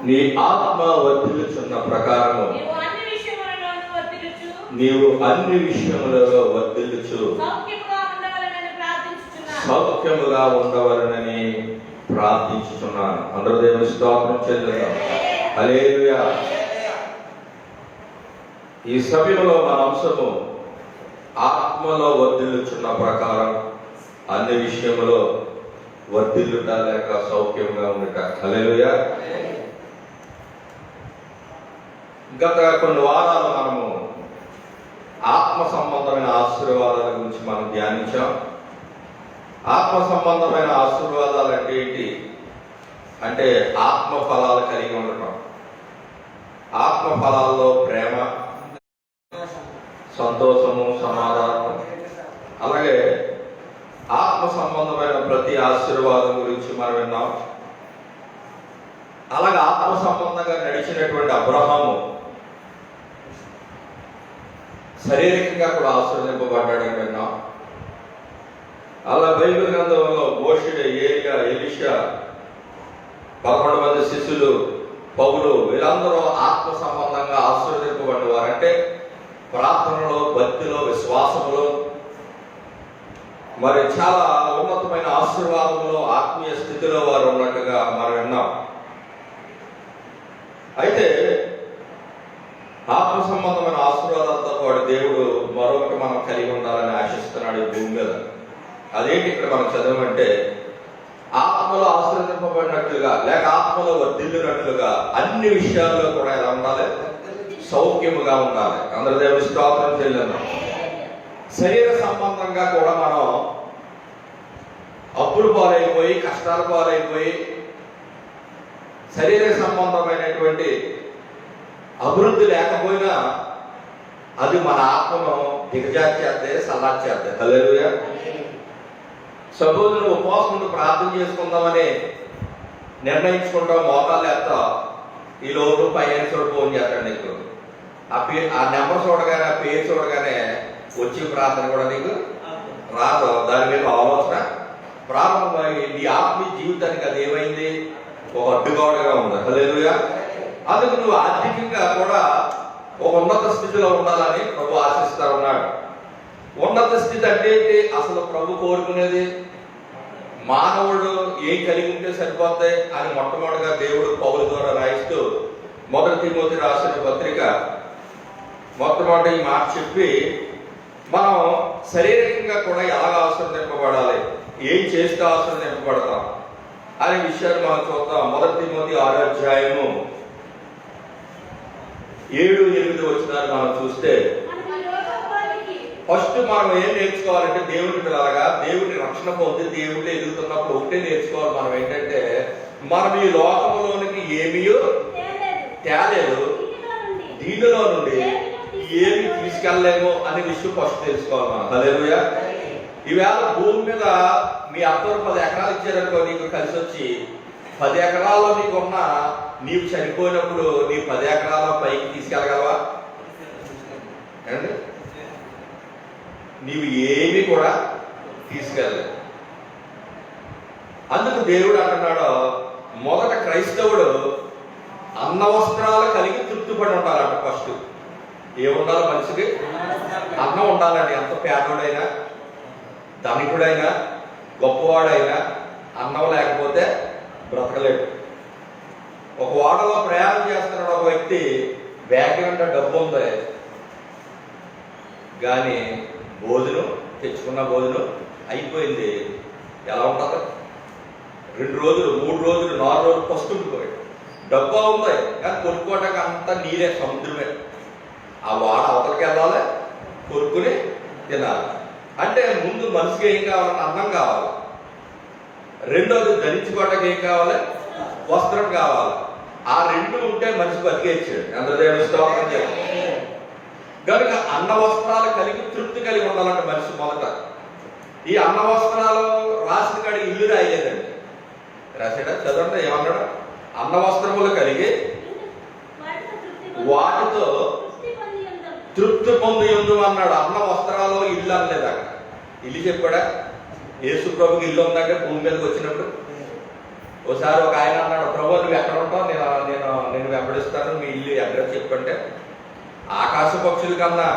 నీ ఆత్మ వర్ధిల్లుచున్న ప్రకారము నీవు అన్ని విషయములలో వర్ధిల్లుచు సౌఖ్యముగా ఉండవలనని ప్రార్థించుచున్నాను. అందరూ దేవుని స్తోత్రం చెల్లిద్దాం. హల్లెలూయా. ఈ సమయంలో మన అంశము ఆత్మలో వర్ధిల్లుచున్న ప్రకారం అన్ని విషయములో వర్ధిల్లుట లేక సౌఖ్యంగా ఉండుట. హల్లెలూయా. గత కొన్ని వారాలు మనము ఆత్మ సంబంధమైన ఆశీర్వాదాల గురించి మనం ధ్యానించాం. ఆత్మ సంబంధమైన ఆశీర్వాదాలు అంటే ఏంటి అంటే ఆత్మ ఫలాలు కలిగి ఉండటం. ఆత్మ ఫలాల్లో ప్రేమ, సంతోషము, సమాధానం, అలాగే ఆత్మ సంబంధమైన ప్రతి ఆశీర్వాదం గురించి మనం విన్నాం. అలాగే ఆత్మ సంబంధంగా నడిచినటువంటి అబ్రహాము శారీరకంగా కూడా ఆశీర్వదింపబడ్డాడని విన్నాం. అలా బైబిల్ గ్రంథంలో మోషే, ఏలియా, ఎలీషా, 11 మంది శిష్యులు, పౌలు, వీళ్ళందరూ ఆత్మ సంబంధంగా ఆశీర్వదింపబడ్డవారు. అంటే ప్రార్థనలో, భక్తిలో, విశ్వాసములో, మరి చాలా ఉన్నతమైన ఆశీర్వాదంలో, ఆత్మీయ స్థితిలో వారు ఉన్నట్టుగా మనం విన్నాం. అయితే ఆత్మ సంబంధమైన ఆశీర్వాదాలతో పాటు దేవుడు మరొకటి మనం కలిగి ఉండాలని ఆశిస్తున్నాడు ఈ భూమి మీద. అదేంటి ఇక్కడ మనం చదవమంటే ఆత్మలో ఆశీర్వదింపబడినట్లుగా లేక ఆత్మలో వర్ధిల్లినట్లుగా అన్ని విషయాల్లో కూడా ఎలా ఉండాలి? సౌఖ్యముగా ఉండాలి. అందరూ దేవుని స్తోత్రం చెల్లిద్దాం. శరీర సంబంధంగా కూడా మనం అప్పులు పాలైపోయి, కష్టాల పాలైపోయి, శరీర సంబంధమైనటువంటి అభివృద్ధి లేకపోయినా అది మన ఆత్మను దిగజార్చేస్తే, సల్లార్చేస్తే. హల్లెలూయా. సపోజ్ నువ్వు ఉపవాసం ఉండి ప్రార్థన చేసుకుందామని నిర్ణయించుకుంటావు, మోకాళ్ళు వేస్తావు, ఈ లోటు పైన చోటు ఫోన్ చేస్తాడు నీకు. ఆ నెంబర్ చూడగానే, ఆ పేరు చూడగానే వచ్చి ప్రార్థన కూడా నీకు రాదు. దాని మీద ఆలోచన ప్రారంభమై నీ ఆత్మీయ జీవితానికి అది ఏమైంది? ఒక అడ్డుగోడగా ఉంది. హల్లెలూయా. అందుకు నువ్వు ఆర్థికంగా కూడా ఒక ఉన్నత స్థితిలో ఉండాలని ప్రభు ఆశిస్తా ఉన్నాడు. ఉన్నత స్థితి అంటే ఏంటి? అసలు ప్రభు కోరుకునేది మానవుడు ఏం కలిగి ఉంటే సరిపోతాయి అని మొట్టమొదటిగా దేవుడు పౌలు ద్వారా రాయిస్తూ 1 తిమోతి రాసిన పత్రిక మొట్టమొదటి ఈ మాట చెప్పి మనం శారీరకంగా కూడా ఎలాగ ఆశీర్వదింపబడాలి, ఏం చేస్తే ఆశీర్వదింపబడతాం అనే విషయాన్ని మనం చూద్దాం. 1 తిమోతి 6వ అధ్యాయము 7-8 వచనాలు మనం చూస్తే ఫస్ట్ మనం ఏం నేర్చుకోవాలంటే దేవుని పిల్లలుగా దేవుని రక్షణ పొంది దేవుడిని ఎదుగుతున్నప్పుడు ఒకటే నేర్చుకోవాలి. మనం ఏంటంటే మనం ఈ లోకంలోనికి ఏమీ తేలేదు, దీనిలో నుండి ఏమి తీసుకెళ్ళలేము అనే విషయం ఫస్ట్ తెలుసుకోవాలి మనం. హల్లెలూయా. ఈవేళ భూమి మీద మీ అత్తరు 10 ఎకరాలు ఇచ్చారనుకో, నీకు కలిసి వచ్చి 10 ఎకరాల్లో నీకున్న నీవు చనిపోయినప్పుడు నీ 10 ఎకరాల పైకి తీసుకెళ్ళగలవా? అండి, నీవు ఏమి కూడా తీసుకెళ్ళలేదు. అందుకు దేవుడు అంటున్నాడు, మొదట క్రైస్తవుడు అన్న వస్త్రాలు కలిగి తృప్తిపడి ఉండాలంట. ఫస్ట్ ఏముండాలి మనిషికి? అన్నం ఉండాలండి. ఎంత పేదోడైనా, ధనికుడైనా, గొప్పవాడైనా అన్నం లేకపోతే బ్రతకలేడు. ఒక వాడలో ప్రయాణం చేస్తున్నాడు ఒక వ్యక్తి, బ్యాగ్ అంటే డబ్బు ఉంది కానీ భోజనం తెచ్చుకున్న భోజనం అయిపోయింది. ఎలా ఉంటుంది? 2 రోజులు, 3 రోజులు, 4 రోజులు పస్తుండిపోయాడు. డబ్బా ఉంది కానీ కొనుక్కోవడానికి అంతా నీరే, సముద్రమే. ఆ వాడ అవతలకి వెళ్ళాలి, కొనుక్కుని తినాలి. అంటే ముందు మనిషికి ఏం కావాలంటే అన్నం కావాలి, రెండోది ధరించుకోవడానికి ఏం కావాలి? వస్త్రం కావాలి. ఆ 2 ఉంటే మనిషి బతికేచ్చాడు. ఎంత దేవుని స్తోత్రం చెప్పాలి. కనుక అన్న వస్త్రాలు కలిగి తృప్తి కలిగి ఉండాలంటే మనిషి మొదట. ఈ అన్న వస్త్రాలు రాసిన కాడి ఇల్లు రాయలేదండి, రాసాడా? చదవండి ఏమన్నాడు? అన్న వస్త్రములు కలిగి వాటితో తృప్తి పొంది ఉండు అన్నాడు. అన్న వస్త్రాలు ఇల్లు అనలేదు. అక్కడ ఇల్లు చెప్పాడా? యేసు ప్రభుకి ఇల్లు ఉందాక భూమి మీదకి వచ్చినప్పుడు ఒకసారి ఒక ఆయన అన్నాడు, ప్రభు నువ్వు ఎక్కడ ఉంటావు, నేను వెంబడిస్తాను, మీ ఇల్లు అడ్రస్ చెప్పుకుంటే, ఆకాశ పక్షుల కన్నా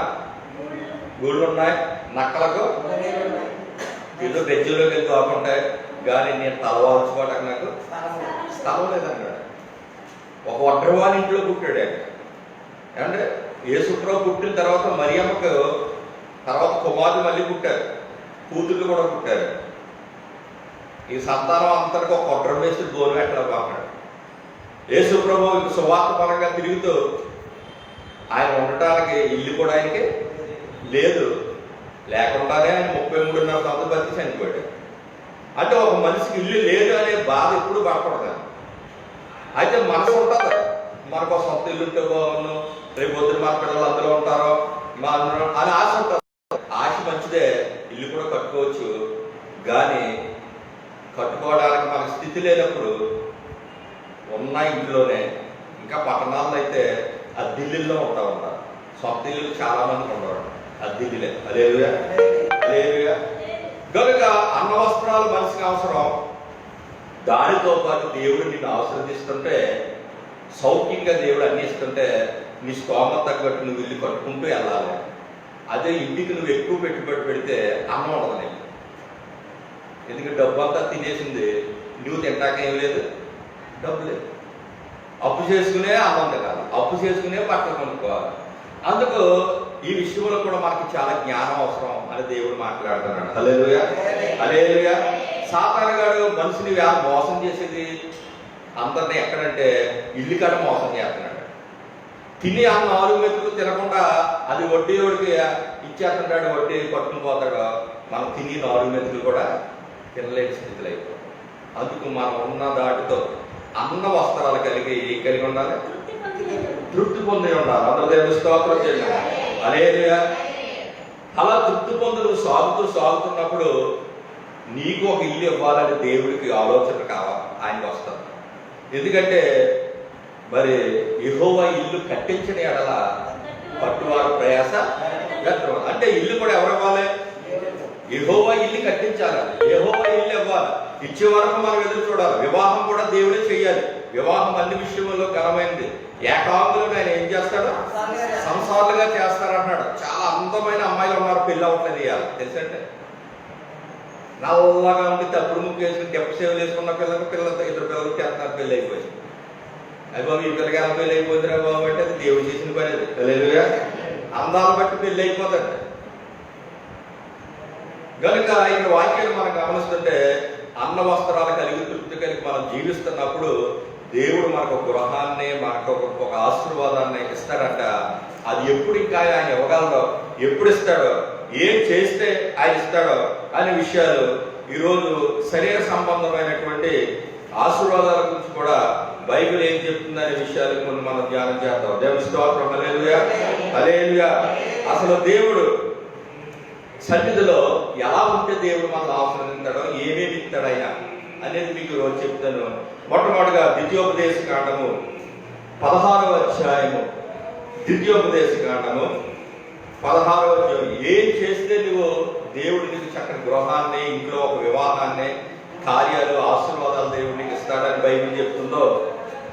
గూళ్ళు ఉన్నాయి, నక్కలకు ఇల్లు బెజ్జుల్లోకి వెళ్ళి దోకుంటాయి, కానీ నేను తలవాల్చుకోవటానికి నాకు స్థలం లేదన్నాడు. ఒక ఒంటరివాని ఇంట్లో పుట్టాడు ఆయన. అంటే యేసుప్రభు పుట్టిన తర్వాత మరియమ్మకు తర్వాత కుమారులు మళ్ళీ పుట్టారు, కూతుళ్ళు కూడా పుట్టారు. ఈ సంతానం అంతటికి ఒక ఒడ్రం వేసి దూరం పెట్టలేకపోతున్నాడు. యేసుప్రభు సువార్త పరంగా తిరుగుతూ ఆయన ఉండటానికి ఇల్లు కూడా ఆయనకి లేదు, లేకుండానే ఆయన 33.5 సంవత్సరాలు బతికి చనిపోయాడు. అంటే ఒక మనిషికి ఇల్లు లేదు అనే బాధ ఎప్పుడు పడకూడదు. అయితే మనసు ఉంటుంది, మనకు ఒక సొంత ఇల్లు ఉంటే బాగుండు, రేపు పొద్దున మన పిల్లలు అందులో ఉంటారో మా అందరూ అని ఆశ ఉంటుంది. ఆశ మంచిదే, ఇల్లు కూడా కట్టుకోవచ్చు, కానీ కట్టుకోవడానికి మనకు స్థితి లేనప్పుడు ఉన్న ఇంట్లోనే, ఇంకా పట్టణాల్లో అయితే అద్దిల్లుల్లో ఉంటా ఉంటారు, సొంత ఇల్లు చాలా మందికి ఉండరు, అద్దిల్లులే. హల్లెలూయా, హల్లెలూయా. కనుక అన్న వస్త్రాలు మనిషికి అవసరం, దానితో పాటు దేవుడు నిన్ను ఆశీర్వదిస్తుంటే, సౌఖ్యంగా దేవుడు అన్ని ఇస్తుంటే నీ స్తోమత తగ్గట్టు నువ్వు ఇల్లు కట్టుకుంటూ వెళ్ళాలి. అదే ఇంటికి నువ్వు ఎక్కువ పెట్టుబడి పెడితే అన్నం ఉండదు నీకు. ఎందుకంటే డబ్బు అంతా తినేసింది, నువ్వు తింటాక ఏం లేదు, డబ్బు లేదు. అప్పు చేసుకునే అన్నం తినాలి, అప్పు చేసుకునే బట్టలు కొనుక్కోవాలి. అందుకు ఈ విషయంలో కూడా మనకి చాలా జ్ఞానం అవసరం అని దేవుడు మాట్లాడుతున్నాడు. హల్లెలూయా, హల్లెలూయా. సాతాను గాడు మనిషిని మోసం చేసేది అందరినీ ఎక్కడంటే ఇల్లు కాడ మోసం చేస్తున్నాడు. తిని ఆ 4 మెతుకులు తినకుండా అది వడ్డీయోడికి ఇచ్చేస్తున్నాడు, వడ్డీ పట్టుకుని పోతాడు. మనం తిని 4 మెతుకులు కూడా తినలేని స్థితిలో అయిపోతాం. అందుకు మనం ఉన్న దాటితో అన్న వస్త్రాలు కలిగి ఉండాలి, తృప్తి పొంది ఉండాలి. అందరూ దేవుని స్తోత్రం చేయాలి. హల్లెలూయా. అలా తృప్తి పొంది నువ్వు సాగుతున్నప్పుడు నీకు ఒక ఇల్లు ఇవ్వాలని దేవుడికి ఆలోచన కావాలి, ఆయనకు వస్తుంది. ఎందుకంటే మరి యెహోవా ఇల్లు కట్టించిన ఎడల పట్టువారు ప్రయాస వ్యర్థం. అంటే ఇల్లు కూడా ఎవరు ఇవ్వాలి? యెహోవా ఇల్లు కట్టించాలి, యెహోవా ఇల్లు ఇవ్వాలి. ఇచ్చే వరకు మనం ఎదురు చూడాలి. వివాహం కూడా దేవుడే చెయ్యాలి. వివాహం అన్ని విషయంలో ఘనమైనది. ఏకాంగులను ఆయన ఏం చేస్తాడు? సంసారాలుగా చేస్తారన్నాడు. చాలా అందమైన అమ్మాయిలు ఉన్నారు, పెళ్ళి అవ్వట్లేదు ఇవ్వాలి తెలుసంటే. నల్లగా ఉండి తప్పుడు ముక్కు వేసుకుని తెప్ప సేవలు వేసుకున్న పిల్లలతో 2 పిల్లలకి చేస్తున్నారు, పెళ్ళి అయిపోయింది. అది బాబు ఈ పిల్లకి ఎలా పెళ్ళి అయిపోతుందిరా బాబు అంటే అది దేవుడు చేసిన పని. అది హల్లెలూయా. అందాలు బట్టి పెళ్ళి అయిపోతాడు. కనుక ఇక్కడ వాక్యాలు మనం గమనిస్తుంటే అన్న వస్త్రాలు కలిగి తృప్తి కలిగి మనం జీవిస్తున్నప్పుడు దేవుడు మనకు ఒక గృహాన్ని, మనకు ఒక ఆశీర్వాదాన్ని ఇస్తాడంట. అది ఎప్పుడు ఇంకా ఆయన ఇవ్వగలడో, ఎప్పుడు ఇస్తాడో, ఏం చేస్తే ఆయన ఇస్తాడో అనే విషయాలు ఈరోజు శరీర సంబంధమైనటువంటి ఆశీర్వాదాల గురించి కూడా బైబిల్ ఏం చెప్తుందనే విషయాలు కొన్ని మనం ధ్యానం చేద్దాం. దేవుని స్తోత్రం. హల్లెలూయా, హల్లెలూయా. అసలు దేవుడు సన్నిధిలో ఎలా ఉంటే దేవుడు మనల్ని ఆశీర్వదిస్తాడో, ఏమేమి ఇస్తాడు ఆయన అనేది మీకు చెప్తాను. మొట్టమొదటిగా ద్వితీయోపదేశ కాండము 16వ అధ్యాయము, ద్వితీయోపదేశ కాండము 16వ అధ్యాయం. ఏం చేస్తే నువ్వు దేవుడు నీకు చక్కని గృహాన్ని, ఇంట్లో ఒక వివాహాన్ని, కార్యాలు, ఆశీర్వాదాలు దేవుడు నీకు ఇస్తాడని బైబిల్ చెప్తుందో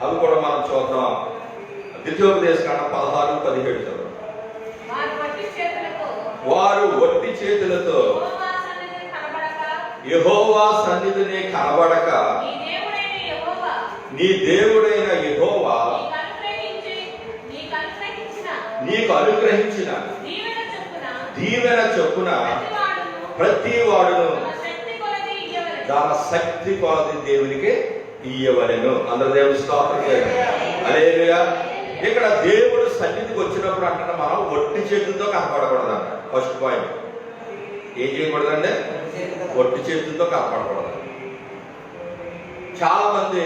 అవి కూడా మనం చూద్దాం. ద్వితీయోపదేశ కాండం 16-17. వారు వట్టి చేతులతో యెహోవా సన్నిధిని కనబడక నీ దేవుడైన యెహోవా నీకు అనుగ్రహించిన దీవెన చొప్పున ప్రతి వాడును దాని శక్తి కొలది దేవునికి ఇయ్యవలెను. అందరూ దేవుని స్తోత్రం చేయండి. హల్లెలూయా. ఇక్కడ దేవుడు సన్నిధికి వచ్చినప్పుడు అంటే మనం ఒట్టి చేతులతో కనపడకూడదంట. ఫస్ట్ పాయింట్ ఏం చేయకూడదండి? ఒట్టి చేతులతో కనపడకూడదు. చాలా మంది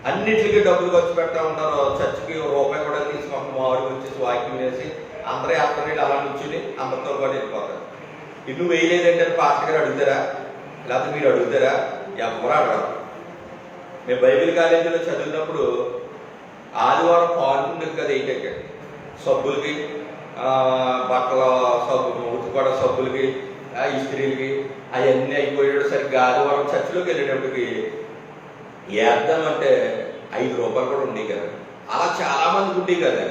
అన్నిటికీ డబ్బులు ఖర్చు పెడతా ఉంటారు. చర్చికి ₹1 కూడా తీసుకుంటాం, మామిడి వచ్చేసి వాక్యం వేసి అందరూ అర్థం అలా నుంచుని అందరితో పాటు వెళ్ళిపోతారు. ఇల్లు వేయలేదంటే పాస్టర్ గారు అడుగుతారా, లేకపోతే మీరు అడుగుతారా? ఎవరు అడగరు. మేము బైబిల్ కాలేజీలో చదివినప్పుడు ఆదివారం పాల్గొండేది కదా, ఏంటంటే సబ్బులకి, బట్టల సబ్బు, ఉతుకోవడం సబ్బులకి, ఇస్త్రీలకి అవన్నీ అయిపోయాడు. సరిగ్గా ఆదివారం చర్చిలోకి వెళ్ళేటప్పటికి వేద్దామంటే 5 రూపాయలు కూడా ఉండేవి కదా. అలా చాలా మందికి ఉండేవి కదా.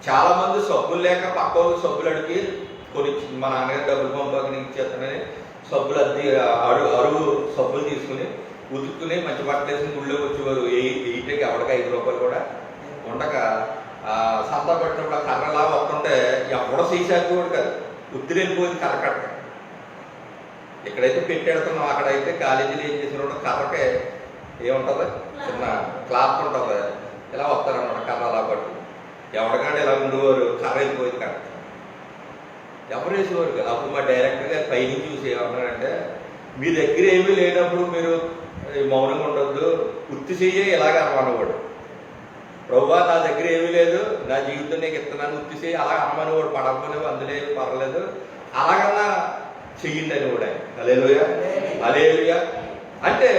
చాలా మంది సబ్బులు లేక పక్క వాళ్ళు సబ్బులు అడిగి కొన్ని మా నాన్నగారు డబ్బులు పంపని ఇచ్చేస్తానని సబ్బులు అరువు సబ్బులు తీసుకుని ఉతుక్కుని మంచి బట్టలు వేసుకుని గుళ్ళోకి వచ్చేవారు. ఎయిట్కి ఎవరికి 5 రూపాయలు కూడా ఉండక సంతా పట్టినప్పుడు ఆ కర్రలా వస్తుంటే ఎవడో సీసాకు కాదు, ఉత్తిరి వెళ్ళిపోయింది కర్ర కట్ట. ఎక్కడైతే పెట్టెడుతున్నాం అక్కడైతే కాలేజీలో ఏం చేసినప్పుడు కర్రకే ఏముంటుంది, చిన్న క్లాత్ ఉంటుంది, ఇలా వస్తారన్నమాట కర్ర అలా పట్టు. ఎవరికంటే ఇలా ఉండేవారు, కర్ర వెళ్ళిపోయింది కర్ర. ఎవరు వేసేవారు కదా. అప్పుడు మా డైరెక్టర్ గారు పైనుంచి చూసి ఏమన్నారంటే, మీ దగ్గర ఏమీ లేనప్పుడు మీరు మౌనంగా ఉండొద్దు, గుర్తు చెయ్యే ఇలాగ అనమనేవాడు. ప్రభువా నా దగ్గర ఏమీ లేదు, నా జీవితం నీకు ఇస్తున్నాను, గుర్తు చెయ్యి అలా అనమనేవాడు. పడకపోలేవు అందులో ఏమి పర్వాలేదు, అలాగన్నా చెయ్యండి అని కూడా. హల్లెలూయా హల్లెలూయా. అంటే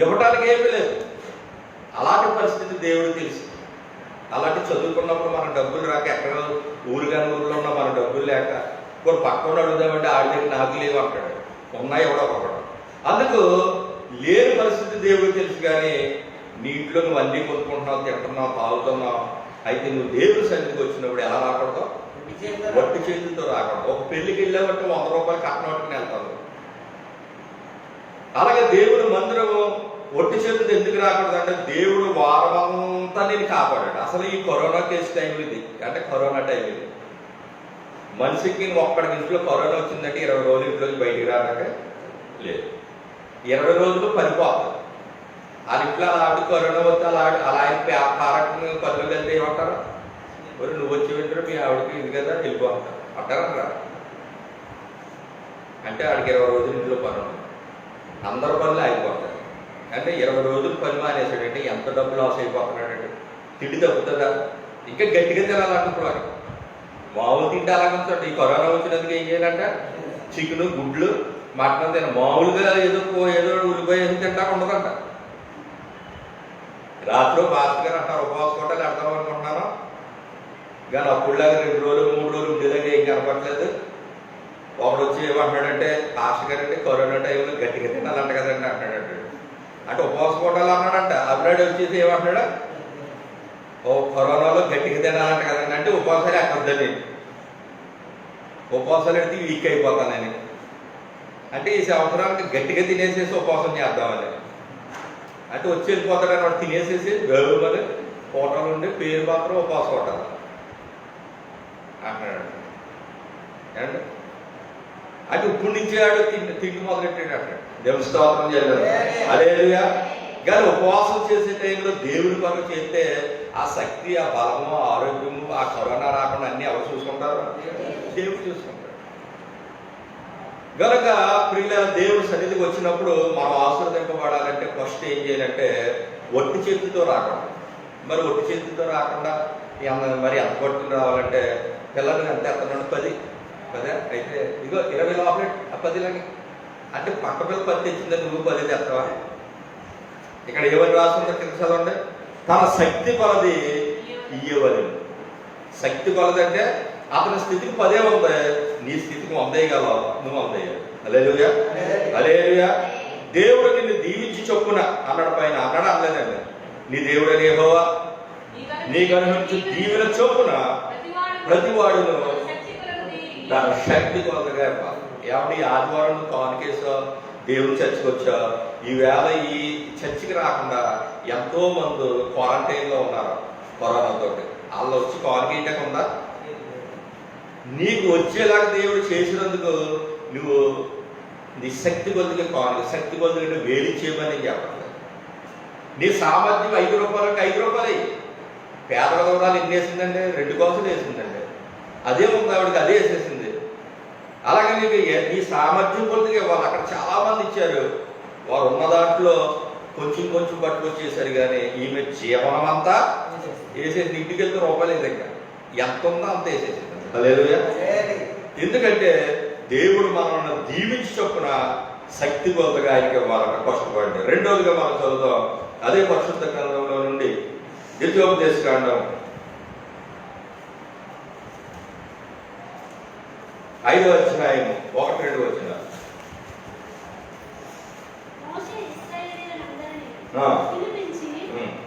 ఇవ్వటానికి ఏమీ లేదు. అలాంటి పరిస్థితి దేవుడు తెలుసు. అలాంటి చదువుకున్నప్పుడు మన డబ్బులు రాక ఎక్కడో ఊరుగాని ఊర్లో ఉన్న మన డబ్బులు లేక కొన్ని పక్కన అడుగుదామంటే ఆడి దగ్గర నాకు లేవు అంటాడు, ఉన్నాయి కూడా ఒకడు. అందుకు లేని పరిస్థితి దేవుడు తెలుసు. కానీ నీ ఇంట్లో నువ్వు అన్నీ కొనుక్కుంటున్నావు, తింటున్నావు, తాగుతున్నావు. అయితే నువ్వు దేవుడి సన్నిధికి వచ్చినప్పుడు ఎలా రాకూడదు, వట్టి చేతులతో రాకూడదు. ఒక పెళ్లికి వెళ్ళామంటే 100 రూపాయలు కట్టినట్టుకుని వెళ్తాను. అలాగే దేవుడు మందిరము ఒట్టి చేతులు ఎందుకు రాకూడదు అంటే, దేవుడు వారమంతా నేను కాపాడాడు. అసలు ఈ కరోనా కేసు టైం ఇది, అంటే కరోనా టైం ఇది. మనిషికి ఒక్కడికి ఇంట్లో కరోనా వచ్చిందంటే 20 రోజులు ఇంట్లోకి బయటికి రాక లేదు. 20 రోజులు పనిపోతుంది. ఆ ఇంట్లో ఆవిడ కరోనా వస్తే అలా పారకుని పనులు వెళ్తే ఏమంటారు, మరి నువ్వు వచ్చి వెంటనే మీ ఆవిడకి ఇది కదా వెళ్ళిపోతారు అంటారా. అంటే ఆడికి 20 రోజులు ఇంట్లో పని ఉంది, అందరి పనులు ఆగిపోతారు. అంటే 20 రోజులు పని మానేసాడంటే ఎంత డబ్బు లాస్ అయిపోతున్నాడంటే, తిండి తగ్గుతుందా, ఇంకా గట్టిగా తినాలనుకున్నాడు. మామూలు తింటే అలాగంటే ఈ కరోనా వచ్చినందుకు ఏం చేయాలంట, చికెను గుడ్లు మటన్ తిన, మామూలుగా ఏదో ఉల్లిపాయ ఏదో తింటా ఉండదంట. రాత్రి మాస్టర్ గారు అంటారు ఉపవాస కోటలు వెళ్దాం అనుకుంటున్నాను, కానీ అప్పుడులాగా 2 రోజులు 3 రోజులు ఉండేలాగా ఏం కనపడలేదు. ఒకడు వచ్చి ఏమంటున్నాడంటే, మాస్టర్ గారు అంటే కరోనా టైంలో గట్టిగా తినాలంట కదండి అంటాడంటే. అంటే ఉపవాస కోటలు అన్నాడంట. అబ్రాడ్ వచ్చేసి ఏమంటున్నాడు, కరోనాలో గట్టిగా తినాలంట కదండి అంటే ఉపవాసాలు ఎక్కద్దని, ఉపవాసాలు ఎడితే వీక్ అయిపోతానని. అంటే ఈ సంవత్సరానికి గట్టిగా తినేసేసి ఉపవాసం చేద్దామని. అంటే వచ్చి వెళ్ళిపోతాడని వాడు తినేసేసి గౌరవమని హోటల్ ఉండి పేరు మాత్రం ఉపవాస హోటల్ అంటున్నాడు. అంటే అది ఇప్పుడు నుంచి ఆడు తిండి మొదలెట్టాడు అంటాడు. దేవుని స్తోత్రం చేయాలి. హల్లెలూయా. కానీ ఉపవాసం చేసే టైంలో దేవుడి పనులు చేస్తే ఆ శక్తి, ఆ బలము, ఆరోగ్యము, ఆ కరోనా రాకుండా అన్ని ఎవరు చూసుకుంటారు, దేవుడు చూసుకుంటాడు. కనుక ప్రియుల దేవుడి సన్నిధికి వచ్చినప్పుడు మనం ఆశీర్వదింపబడాలంటే ఫస్ట్ ఏం చేయాలంటే ఒట్టి చేతితో రాకుండా. మరి ఒట్టి చేతితో రాకుండా మరి ఎంత పట్టుకుని రావాలంటే పిల్లలకి ఎంత ఎత్తనండి 10 అయితే ఇగో 20 లోపల ఆ 10 అంటే పక్క పిల్ల 10 తెచ్చిందని నువ్వు 10 తెస్తావా? ఇక్కడ ఏమని రాస్తుందో తెలుసండి, తన శక్తి కొలది ఇయ్యవని. శక్తి కొలది అంటే అతని స్థితికి 10 ఉంది, నీ స్థితికి 100 వేయగలవు, నువ్వు 100 వేయాలి. హల్లెలూయా హల్లెలూయా. దేవుడు నిన్ను దీవించి చొప్పున అన్నాడు, పైన అన్నాడు అనలేదండి. నీ దేవుడు అని యెహోవా నీకు అనుభవించు దీవెన చొప్పున ప్రతివాడును తన శక్తి కొలతగా ఇవ్వాలి. ఏమంటే ఈ ఆదివారం కాన్కేసో దేవుని చర్చికి వచ్చా, ఈవేళ ఈ చర్చికి రాకుండా ఎంతో మంది క్వారంటైన్లో ఉన్నారు కరోనాతో. వాళ్ళు వచ్చి కాన్కేయటం ఉందా? నీకు వచ్చేలాగా దేవుడు చేసినందుకు నువ్వు నీ శక్తి కొద్దిగా శక్తి కొద్దిగా వేలిచ్చేయమని నేను చెప్పట్లేదు. నీ సామర్థ్యం 5 రూపాయలకి 5 రూపాయలు. పేద విధవరాలు ఎన్ని వేసిందండి? 2 కాసులు వేసిందండి. అదే ఉంది ఆవిడకి, అదే వేసేసింది. అలాగే నీకు నీ సామర్థ్యం కొద్దిగా ఇవ్వాలి. అక్కడ చాలా మంది ఇచ్చారు, వారు ఉన్న దాంట్లో కొంచెం కొంచెం పట్టుకొచ్చేసారు. కానీ ఈమె జీవనం అంతా వేసేసి ఇంటికి వెళ్తే రూపాయలు దగ్గర ఎంత ఉందో అంత వేసేసింది. హల్లెలూయా. ఎందుకంటే దేవుడు మనల్ని దీవించి చొప్పున శక్తి కొలతగా ఆయనకి ఇవ్వాలన్న కష్టపడి. రెండోదిగా మనం చదువుతాం అదే పరిశుద్ధ గ్రంథంలో నుండి ద్వితీయోపదేశకాండం 5వ అధ్యాయం 1-2 వచనాలు. పిలిపించి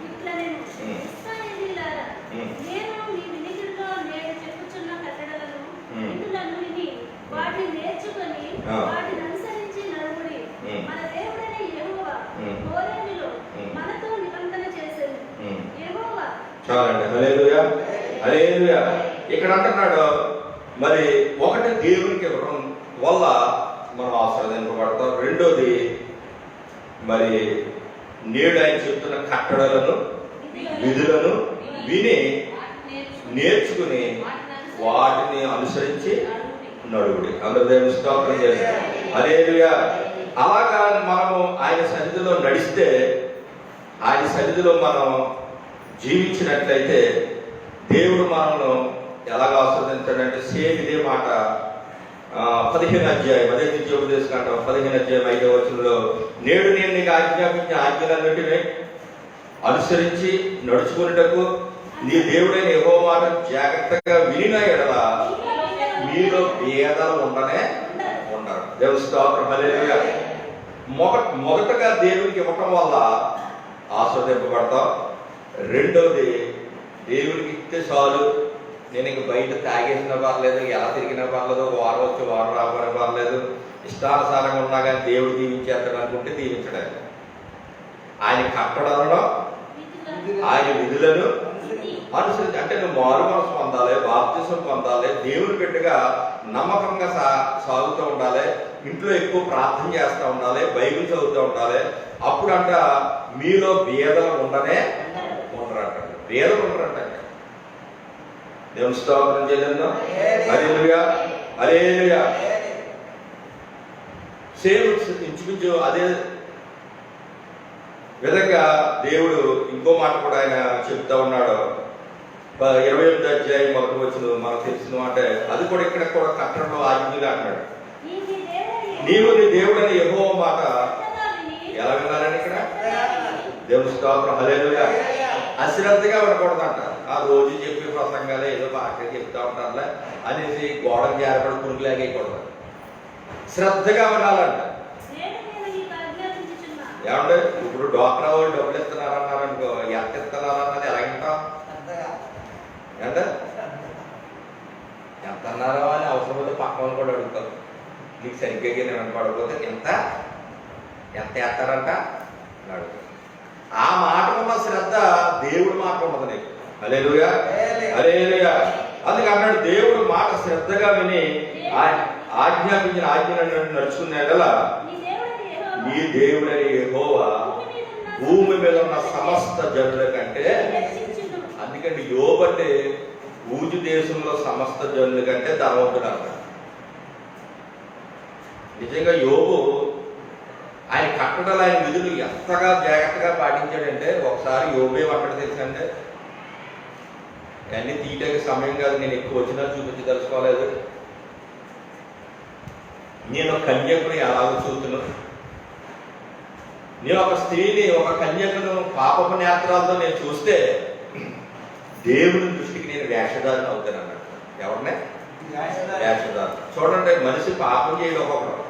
ఇట్లనెను, ఇశ్రాయేలీయులారా, నేను మీ వినికిడిలో నేను చెప్పుచున్న కట్టడలను విధులను విని వాటిని నేర్చుకొని వాటిని అనుసరించి నడువుడి. మన దేవుడైన యెహోవా హోరేబులో మనతో నిబంధన చేసెను. యెహోవా. చాలండి. హల్లెలూయా, హల్లెలూయా. ఇక్కడ అంటున్నాడు మరి ఒకటి దేవునికి ఇవ్వడం వల్ల మనం ఆశీర్వదింపబడతాం. రెండోది మరి నేడు ఆయన చెప్తున్న కట్టడలను విధులను విని నేర్చుకుని వాటిని అనుసరించి నడువుడి. అందరూ దేవుని స్తోత్రం చేస్తాం. హల్లెలూయా. అలాగా మనము ఆయన సన్నిధిలో నడిస్తే, ఆయన సన్నిధిలో మనం జీవించినట్లయితే దేవుడు మనల్ని ఎలాగ ఆస్వాదించాడంటే సేమ్ ఇదే మాట 15 అధ్యాయం అదే ద్వితీయోపదేశకాండం 15 అధ్యాయం 5వ వచనంలో, నేడు నేను నీకు ఆజ్ఞాపించిన ఆజ్ఞలన్నిటిని అనుసరించి నడుచుకునేటకు నీ దేవుడైన యెహోవా మాట జాగ్రత్తగా వినిన ఎడల మీలో భేదాలు ఉండనే ఉండరు. దేవుని స్తోత్రం. హల్లెలూయా. మొదటగా దేవునికి ఇవ్వటం వల్ల ఆస్వాదింపబడతాం. రెండవది దేవునికి ఇస్తే చాలు, నేను ఇంక బయట తాగేసినా పర్లేదు, ఎలా తిరిగినా పర్లేదు, వారం వచ్చి వారం రాబోయినా పర్లేదు, ఇష్టానుసారంగా ఉన్నా కానీ దేవుడు దీవించేస్తాడు అనుకుంటే దీవించడానికి ఆయన కట్టడంలో ఆయన విధులను అనుసరించి, అంటే నువ్వు మారు మనసు పొందాలి, బాప్తిసం పొందాలి, దేవుని బిడ్డగా నమ్మకంగా సాగుతూ ఉండాలి, ఇంట్లో ఎక్కువ ప్రార్థన చేస్తూ ఉండాలి, బైబిల్ చదువుతూ ఉండాలి. అప్పుడు అంట మీలో భేదలు ఉండనే ఉండరంట. భేదలు ఉండరంట. దేవుని స్తోత్రం చేద్దాం. హల్లెలూయా, హల్లెలూయా. సేమ్ ఇంచుమించు అదే విధంగా దేవుడు ఇంకో మాట కూడా ఆయన చెప్తా ఉన్నాడు. 28వ అధ్యాయం 1వ వచనం మనకు తెలిసిన మాట. అది కూడా ఇక్కడ కూడా కట్టడంలో ఆజ్ఞగా అంటున్నాడు, నీవు నీ దేవుడని యెహోవా మాట ఎలా వినాలని ఇక్కడ దేవుని స్తోత్రం. హల్లెలూయా. అశ్రద్ధగా వినకూడదంట. ఆ రోజు చెప్పే ప్రసంగాలే ఏదో బాగా చెప్తా ఉంటారులే అనేసి గోడకు జారపడి కురుకులాగేయకూడదు. శ్రద్ధగా వినాలంట. ఏమంటే ఇప్పుడు డాక్టర్ వాళ్ళు డబ్బులు ఇస్తున్నారన్నారనుకో, ఎంత ఇస్తున్నారన్నది ఎలాగంటాం అంటే ఎంత అన్నారో అని అవసరమైతే పక్కన కూడా అడుగుతాం. నీకు సరిగ్గా నేను పడకపోతే ఎంత ఎంత వేస్తారంట అడుగుతాం. ఆ మాట ఉన్న శ్రద్ధ దేవుడు మాట ఉన్నది నీకు. హల్లెలూయా, హల్లెలూయా. అందుకే అన్నాడు, దేవుడు మాట శ్రద్ధగా విని ఆజ్ఞాపించిన ఆజ్ఞలను నడుచుకునేలా నీ దేవుడని యెహోవా భూమి మీద ఉన్న సమస్త జనుల కంటే, అందుకంటే యోబు అంటే ఊజు దేశంలో సమస్త జనుల కంటే ధనవంతుడు అన్నాడు. నిజంగా యోబు ఆయన కట్టడలు, ఆయన విధులు ఎంతగా జాగ్రత్తగా పాటించాడంటే, ఒకసారి యోబు ఏమంటాడు తెలుసంటే, అన్ని తీయడానికి సమయం కాదు, నేను ఎక్కువ వచ్చినా చూపించి తెలుసుకోలేదు, నేను కన్యకుని ఎలాగో చూస్తున్నాను, నేను ఒక స్త్రీని ఒక కన్యకను పాపపు నేత్రాలతో నేను చూస్తే దేవుని దృష్టికి నేను వేషధారణ అవుతాను అన్నాడు. ఎవరినే వేషధారణ. చూడండి, మనిషి పాపం చేయడం ఒక్కొక్కరు,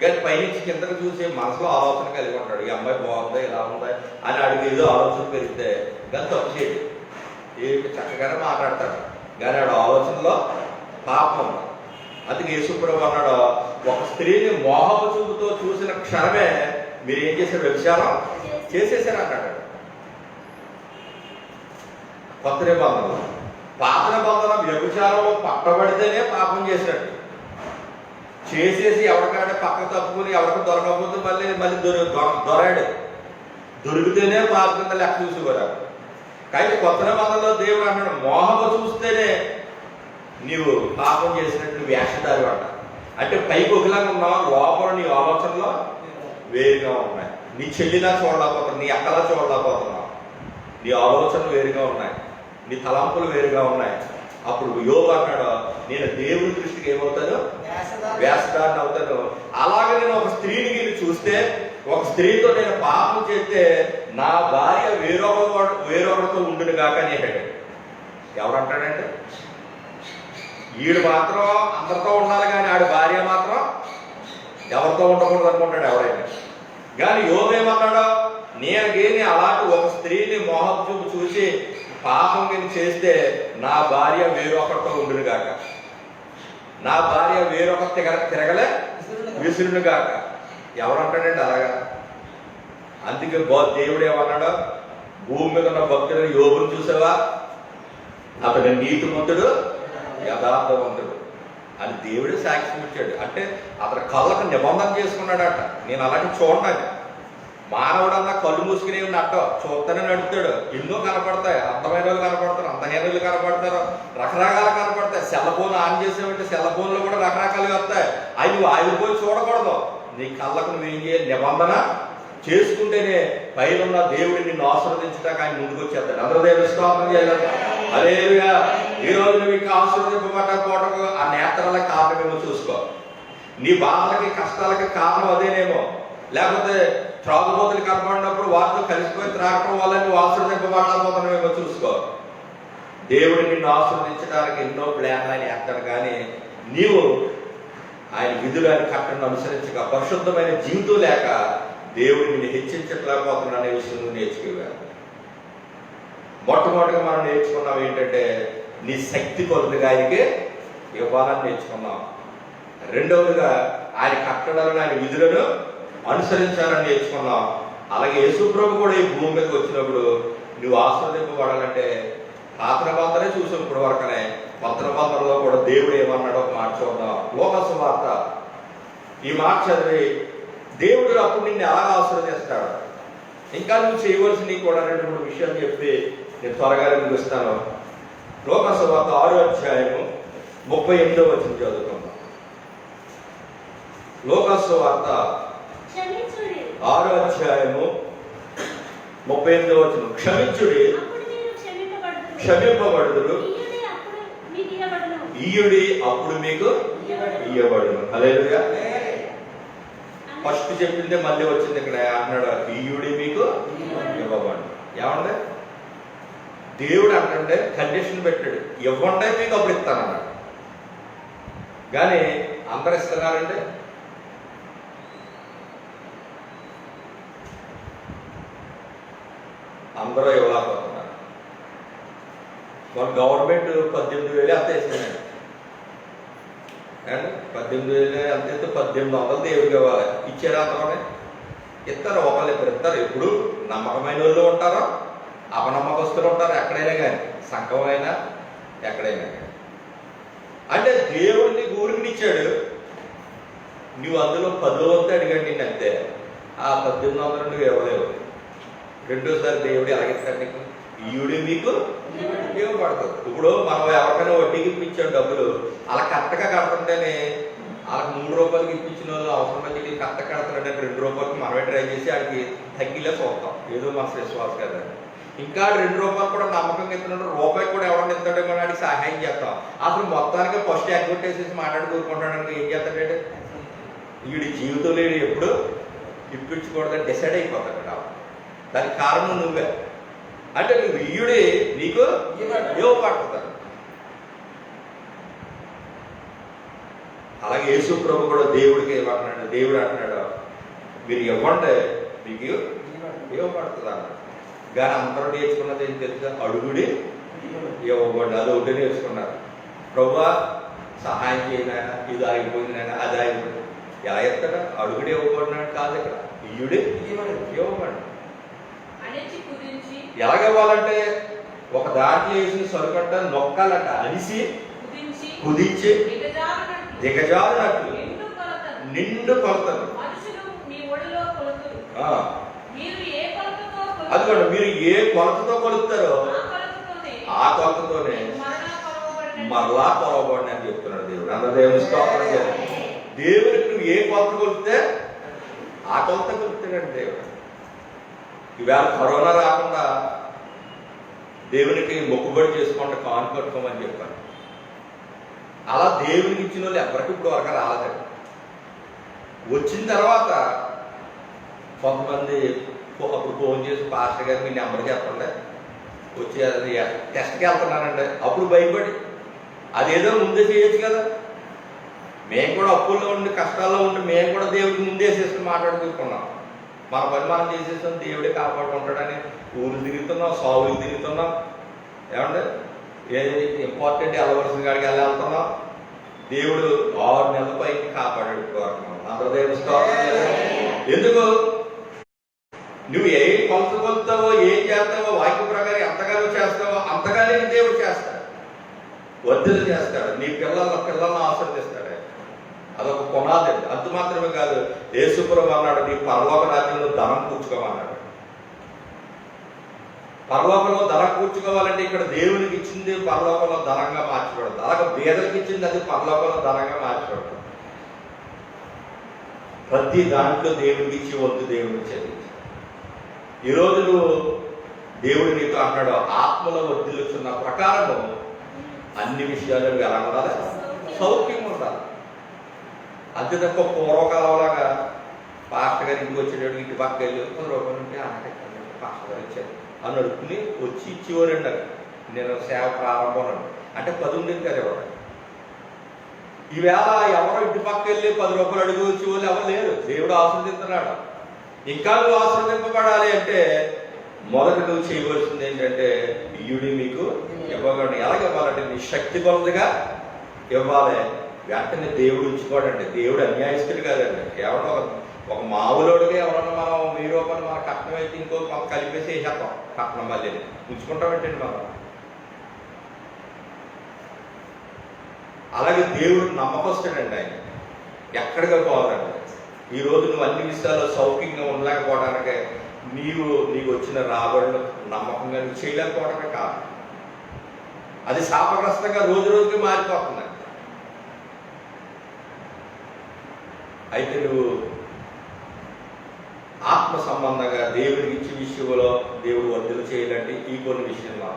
కానీ పైనుంచి కిందకు చూసి మనసులో ఆలోచన కలిగి ఉంటాడు, ఈ అమ్మాయి బాగుందా ఇలా ఉందా అని అడిగి ఏదో ఆలోచన పెరిగితే కానీ తప్పు చేయడు, ఏమి చక్కగానే మాట్లాడతాడు, కానీ ఆడు ఆలోచనలో పాపం. అందుకే యేసుప్రభువు అన్నాడు, ఒక స్త్రీని మోహపు చూపుతో చూసిన క్షణమే మీరు ఏం చేశారు, వ్యభిచారం చేసేసారు అన్నాడు. కొత్త నిబంధనలు, పాత నిబంధన వ్యభిచారంలో పట్టబడితేనే పాపం చేసినట్టు, చేసేసి ఎవరికాడే పక్క తప్పుకుని ఎవరికి దొరకకపోతే మళ్ళీ దొరాడు, దొరికితేనే పాప కింద లెక్క చూసేవారు. కానీ కొత్త నిబంధనలో దేవుడు అన్నాడు, మోహము చూస్తేనే నీవు పాపం చేసినట్టు వేషధారి అంట. అంటే పైకి ఒకలాగా ఉన్నావు, లోపల నీ ఆలోచనలో వేరుగా ఉన్నాయి. నీ చెల్లిలా చూడలేకపోతున్నావు, నీ అక్కలా చూడలేకపోతున్నావు, నీ ఆలోచనలు వేరుగా ఉన్నాయి, నీ తలంపులు వేరుగా ఉన్నాయి. అప్పుడు యోబు అన్నాడు, నేను దేవుని దృష్టికి ఏమవుతాను, వేషధారణ అవుతాను. అలాగే నేను ఒక స్త్రీని చూస్తే, ఒక స్త్రీతో నేను పాపం చేస్తే నా భార్య వేరొకరితో ఉండును కాక అనేటాడు. ఎవరంటాడంటే, ఈడు మాత్రం అందరితో ఉండాలి కానీ ఆడి భార్య మాత్రం ఎవరితో ఉండకూడదు అనుకుంటాడు ఎవరైనా. కానీ యోబు ఏమన్నాడు, నేను అలాంటి ఒక స్త్రీని మోహం చూపు చూసి పాపం కింద చేస్తే నా భార్య వేరొకరితో ఉండును గాక, నా భార్య వేరొక తిరగలే విసురును గాక. ఎవరు అంటాడండి అలాగా? అందుకే దేవుడు ఏమన్నాడు? భూమి మీద ఉన్న భక్తులను యోగును చూసావా, అతడు నీతిమంతుడు యథార్థవంతుడు అని దేవుడే సాక్ష్యం ఇచ్చాడు. అంటే అతని కళ్ళకు నిబంధన చేసుకున్నాడట, నేను అలాంటి చూడలేదు. మానవుడన్నా కళ్ళు మూసుకునే ఉన్నట్ట చూస్తూనే నడుపుతాడు. ఎన్నో కనపడతాయి, అందమైన వాళ్ళు కనపడతారు, అందహీనులు కనపడతారు, రకరకాలు కనపడతాయి. సెల్ ఫోన్ ఆన్ చేసేవంటే సెల్ ఫోన్లో కూడా రకరకాలు వస్తాయి. అవి నువ్వు ఆగిపోయి చూడకూడదు. నీ కళ్ళకు నువ్వేం చేయాలి? నిబంధన చేసుకుంటేనే పైన దేవుడిని నిన్ను ఆశీర్వదించడానికి ఆయన ముందుకు వచ్చేస్తాడు. అందరూ దేవుని స్తోత్రం చేయాలి. హల్లెలూయా. ఈ రోజు నువ్వు ఇంకా ఆశీర్వదింపబడకపోవటకు ఆ నేత్రాల కారణమేమో చూసుకో. నీ బాధలకి కష్టాలకి కారణం అదేనేమో, లేకపోతే త్రాగుబోతులు కనపడినప్పుడు వాటితో కలిసిపోయి త్రాగటం వల్ల నువ్వు ఆశీర్వదింపబడకపోతున్నావేమో చూసుకో. దేవుడు నిన్ను ఆశీర్వదించడానికి ఎన్నో ప్లాన్లు ఆయన వేస్తాడు, కానీ నీవు ఆయన విధులు ఆయన కట్టను అనుసరించక పరిశుద్ధమైన జీవితం లేక దేవుడు నిన్ను హెచ్చించట్లేకపోతున్నా అనే విషయం నువ్వు నేర్చుకోవాలి. మొట్టమొదటిగా మనం నేర్చుకున్నాం ఏంటంటే నీ శక్తి కొలతగా ఆయనకి ఇవ్వాలని నేర్చుకున్నాం. రెండవదిగా ఆయన కట్టడాలను ఆయన విధులను అనుసరించాలని నేర్చుకున్నాం. అలాగే యేసుప్రభు కూడా ఈ భూమి మీదకి వచ్చినప్పుడు నువ్వు ఆశీర్వదింపబడాలంటే పాత నిబంధనే చూసాం ఇప్పుడు వరకనే, కొత్త నిబంధనలో కూడా దేవుడు ఏమన్నాడో ఒక మాట చూద్దాం. లోకాసు వార్త ఈ మాట చదివి దేవుడు అప్పుడు నిన్ను ఎలా ఆశీర్వదిస్తాడు, ఇంకా నువ్వు చేయవలసినవి కూడా 2-3 విషయాలు చెప్పి నేను త్వరగా ముగిస్తాను. లోకాసు వార్త 6వ అధ్యాయము 38వ వచనం చదువుకుందాం. లోకాసు వార్త 6వ అధ్యాయము 38వ వచనం. క్షమించుడి, క్షమింపబడుదురు, ఇయ్యుడి అప్పుడు మీకు ఇయ్యబడును. హల్లెలూయా. ఫస్ట్ చెప్పిందే మళ్ళీ వచ్చింది ఇక్కడ అన్నాడు, ఇయ్యుడి మీకు ఇవ్వబడు. ఏమంటే దేవుడు అంటే కండిషన్ పెట్టాడు, ఇవ్వండి మీకు అప్పుడు ఇస్తానన్నాడు. కానీ అందరు ఇస్తున్నారంటే అందరూ ఇవ్వలేకపోతున్నారు. మన గవర్నమెంట్ 18,000 ఎంత వేసిందండి, 18,000 ఎంత అయితే 1800 దేవుడికి ఇవ్వాలి. ఇచ్చారా? అంతలోనే ఇస్తారు, ఒకళ్ళు ఇద్దరు ఇస్తారు. ఎప్పుడు నమ్మకమైన వాళ్ళు ఉంటారో అపనమ్మకస్తులు ఉంటారు, ఎక్కడైనా కానీ సంఘమైనా ఎక్కడైనా కానీ. అంటే దేవుడిని ఊరికి ఇచ్చాడు, నువ్వు అందులో 10వ వంతు అడిగాడు నిన్ను అంతే. ఆ 1800 నువ్వు ఇవ్వలేవు. రెండోసారి దేవుడు ఎలాగిస్తాడు నీకు? ఈయుడి మీకు ఉపయోగపడుతుంది. ఇప్పుడు మనం ఎవరికైనా వడ్డీకి ఇప్పించాడు డబ్బులు, అలా కరెక్ట్గా కడుతుంటేనే వాళ్ళకి 3 రూపాయలకి ఇప్పించిన వాళ్ళు అవసరమైతే వీళ్ళు కరెక్ట్ కడుతున్నాడంటే 2 రూపాయలకి మనమే ట్రై చేసి వాడికి తగ్గిలే చూస్తాం, ఏదో మన విశ్వాసం కదా. ఇంకా 2 రూపాయలు కూడా నమ్మకంగా ఇస్తున్నాడు, రూపాయి కూడా ఎవరైనా ఇస్తాడేమో వాడికి సహాయం చేస్తాం. అసలు మొత్తానికి ఫస్ట్ అడ్వర్టైజేసి మాట్లాడి కూరుకుంటాడానికి ఏం చేస్తాడంటే వీడి జీవితంలో ఎప్పుడు ఇప్పించకూడదని డిసైడ్ అయిపోతాడు. దానికి కారణం నువ్వే. అంటే నువ్వు ఇయ్యుడే నీకు ఇవ్వబడుతుంది. అలాగే యేసు ప్రభు కూడా దేవుడికి ఏమంటున్నాడు, దేవుడు అంటున్నాడు మీరు ఇవ్వండి మీకు ఇవ్వబడుతుంది అన్నాడు. కానీ అందరూ నేర్చుకున్నది ఏం తెలుసా? అడుగుడి ఇవ్వబడి. అది ఒకటి నేర్చుకున్నారు. ప్రభువా సహాయం చేయనైనా, ఇది ఆగిపోయిందైనా, అది ఆగిపోయింది. ఎలా చెప్తాడా? అడుగుడి ఇవ్వబడినాడు కాదు, ఇక్కడ ఇయ్యుడి ఇవ్వబడి. ఎలాగవ్వాలంటే ఒక దాంట్లో వేసిన సరుకంట నొక్కాలంట, అనిసి కుదించి దిగజారినట్లు నిండు కొలతలు. అదిగోండి, మీరు ఏ కొలతతో కొలుస్తారో ఆ కొలతతోనే మరలా కొలవబడి అని చెప్తున్నాడు దేవుడు. అందరూ దేవుని స్తోత్రం చేయాలి. దేవుడికి నువ్వు ఏ కొలత కొలిస్తే ఆ కొలత కొలుస్తాడండి దేవుడు. ఈవేళ కరోనా రాకుండా దేవునికి మొక్కుబడి చేసుకుంటే కాను కట్టుకోమని చెప్పాను. అలా దేవునికి ఇచ్చిన వాళ్ళు ఎవరికి ఇప్పుడు వరకు రాలేదండి. వచ్చిన తర్వాత కొంతమంది అప్పుడు ఫోన్ చేసి పాస్టర్ గారు మీ నెంబర్ చెప్పండి, వచ్చి అది టెస్ట్కి వెళ్తున్నానండి. అప్పుడు భయపడి అదేదో ముందే చేయొచ్చు కదా. మేము కూడా అప్పుల్లో ఉండి కష్టాల్లో ఉండి మేము కూడా దేవుడికి ముందే చేసుకుని మాట్లాడుకుంటున్నాం. మన పని మనం చేసేసాం, దేవుడే కాపాడుకుంటాడని ఊరు తిరుగుతున్నాం, సావులు తిరుగుతున్నాం. ఏమంటే ఏ ఇంపార్టెంట్ వెళ్ళవలసిన కాడికి వెళ్తున్నాం. దేవుడు 6 నెలల పైకి కాపాడాడు కోరుకున్నాం. అందరూ దేవుని స్తోత్రం చేద్దాం. ఎందుకు? నువ్వు ఏ కొలత కొలుతావో, ఏం చేస్తావో, వాక్య ప్రకారం ఎంతగానో చేస్తావో అంతగానే దేవుడు చేస్తాడు, వర్ధలు చేస్తాడు. నీ పిల్లలను ఆశీర్వదిస్తాడు. అదొక పునాది. అంత మాత్రమే కాదు, యేసుప్రభువు అన్నాడు, నీ పరలోక రాజ్యంలో ధనం కూర్చుకోమన్నాడు. పరలోకంలో ధనం కూర్చుకోవాలంటే ఇక్కడ దేవునికి ఇచ్చింది పరలోకంలో ధనంగా మార్చబడదు. అలాగే పేదలకు ఇచ్చింది అది పరలోకంలో ధనంగా మార్చబడదు. ప్రతి దాంట్లో దేవునికి ఇచ్చి వద్దు దేవునికి చెల్లించి. ఈరోజు నువ్వు దేవుడు నీతో అంటాడు, ఆత్మలో వర్ధిల్లుచున్న ప్రకారము అన్ని విషయాలు ఎలా ఉండాలి? సౌఖ్యంగా ఉండాలి. అంతే తప్ప పూర్వకాలంలాగా పాస్టర్ గారు ఇంటికి వచ్చేటప్పుడు ఇంటి పక్కకి వెళ్ళి 10 రూపాయలు ఉంటే అంటే పాస్టర్ గారు ఇచ్చారు అని అడుక్కుని వచ్చి ఇచ్చేవారండి. నేను సేవ ప్రారంభం అంటే 10 ఉండేది కదా ఎవరు. ఈవేళ ఎవరో ఇంటి పక్కకి వెళ్ళి 10 రూపాయలు అడుగు వచ్చేవాళ్ళు ఎవరు లేరు. దేవుడు ఆశీర్వదిస్తున్నాడు. ఇంకా నువ్వు ఆశీర్వదింపబడాలి అంటే మొదట నువ్వు చేయవలసింది ఏంటంటే, ఇయుడి మీకు ఇవ్వగలడు. ఎలాగ ఇవ్వాలంటే నీ శక్తి కొలదిగా ఇవ్వాలి. వెంటనే దేవుడు ఉంచుకోడండి. దేవుడు అన్యాయస్తుడు కాదండి. ఎవరో ఒక మామూలుడిగా ఎవరన్నా మనం 1000 రూపాయలు మన కట్నం అయితే ఇంకో కొంత కలిపేసి వేసేస్తాం. కట్నం మళ్ళీ ఉంచుకుంటామంటండి మనం. అలాగే దేవుడు నమ్మకస్తుడండి. ఆయన ఎక్కడికి పోవాలండి. ఈరోజు నువ్వు అన్ని విషయాల్లో సౌఖ్యంగా ఉండలేకపోవడానికి నీకు వచ్చిన రాబడులు నమ్మకంగా నువ్వు చేయలేకపోవడమే కాదు. అది శాపగ్రస్తంగా రోజు రోజుకి మారిపోతుంది. అయితే నువ్వు ఆత్మ సంబంధంగా దేవుడికి ఇచ్చే విషయంలో దేవుడు వర్ధలు చేయాలంటే ఈ కొన్ని విషయంలో.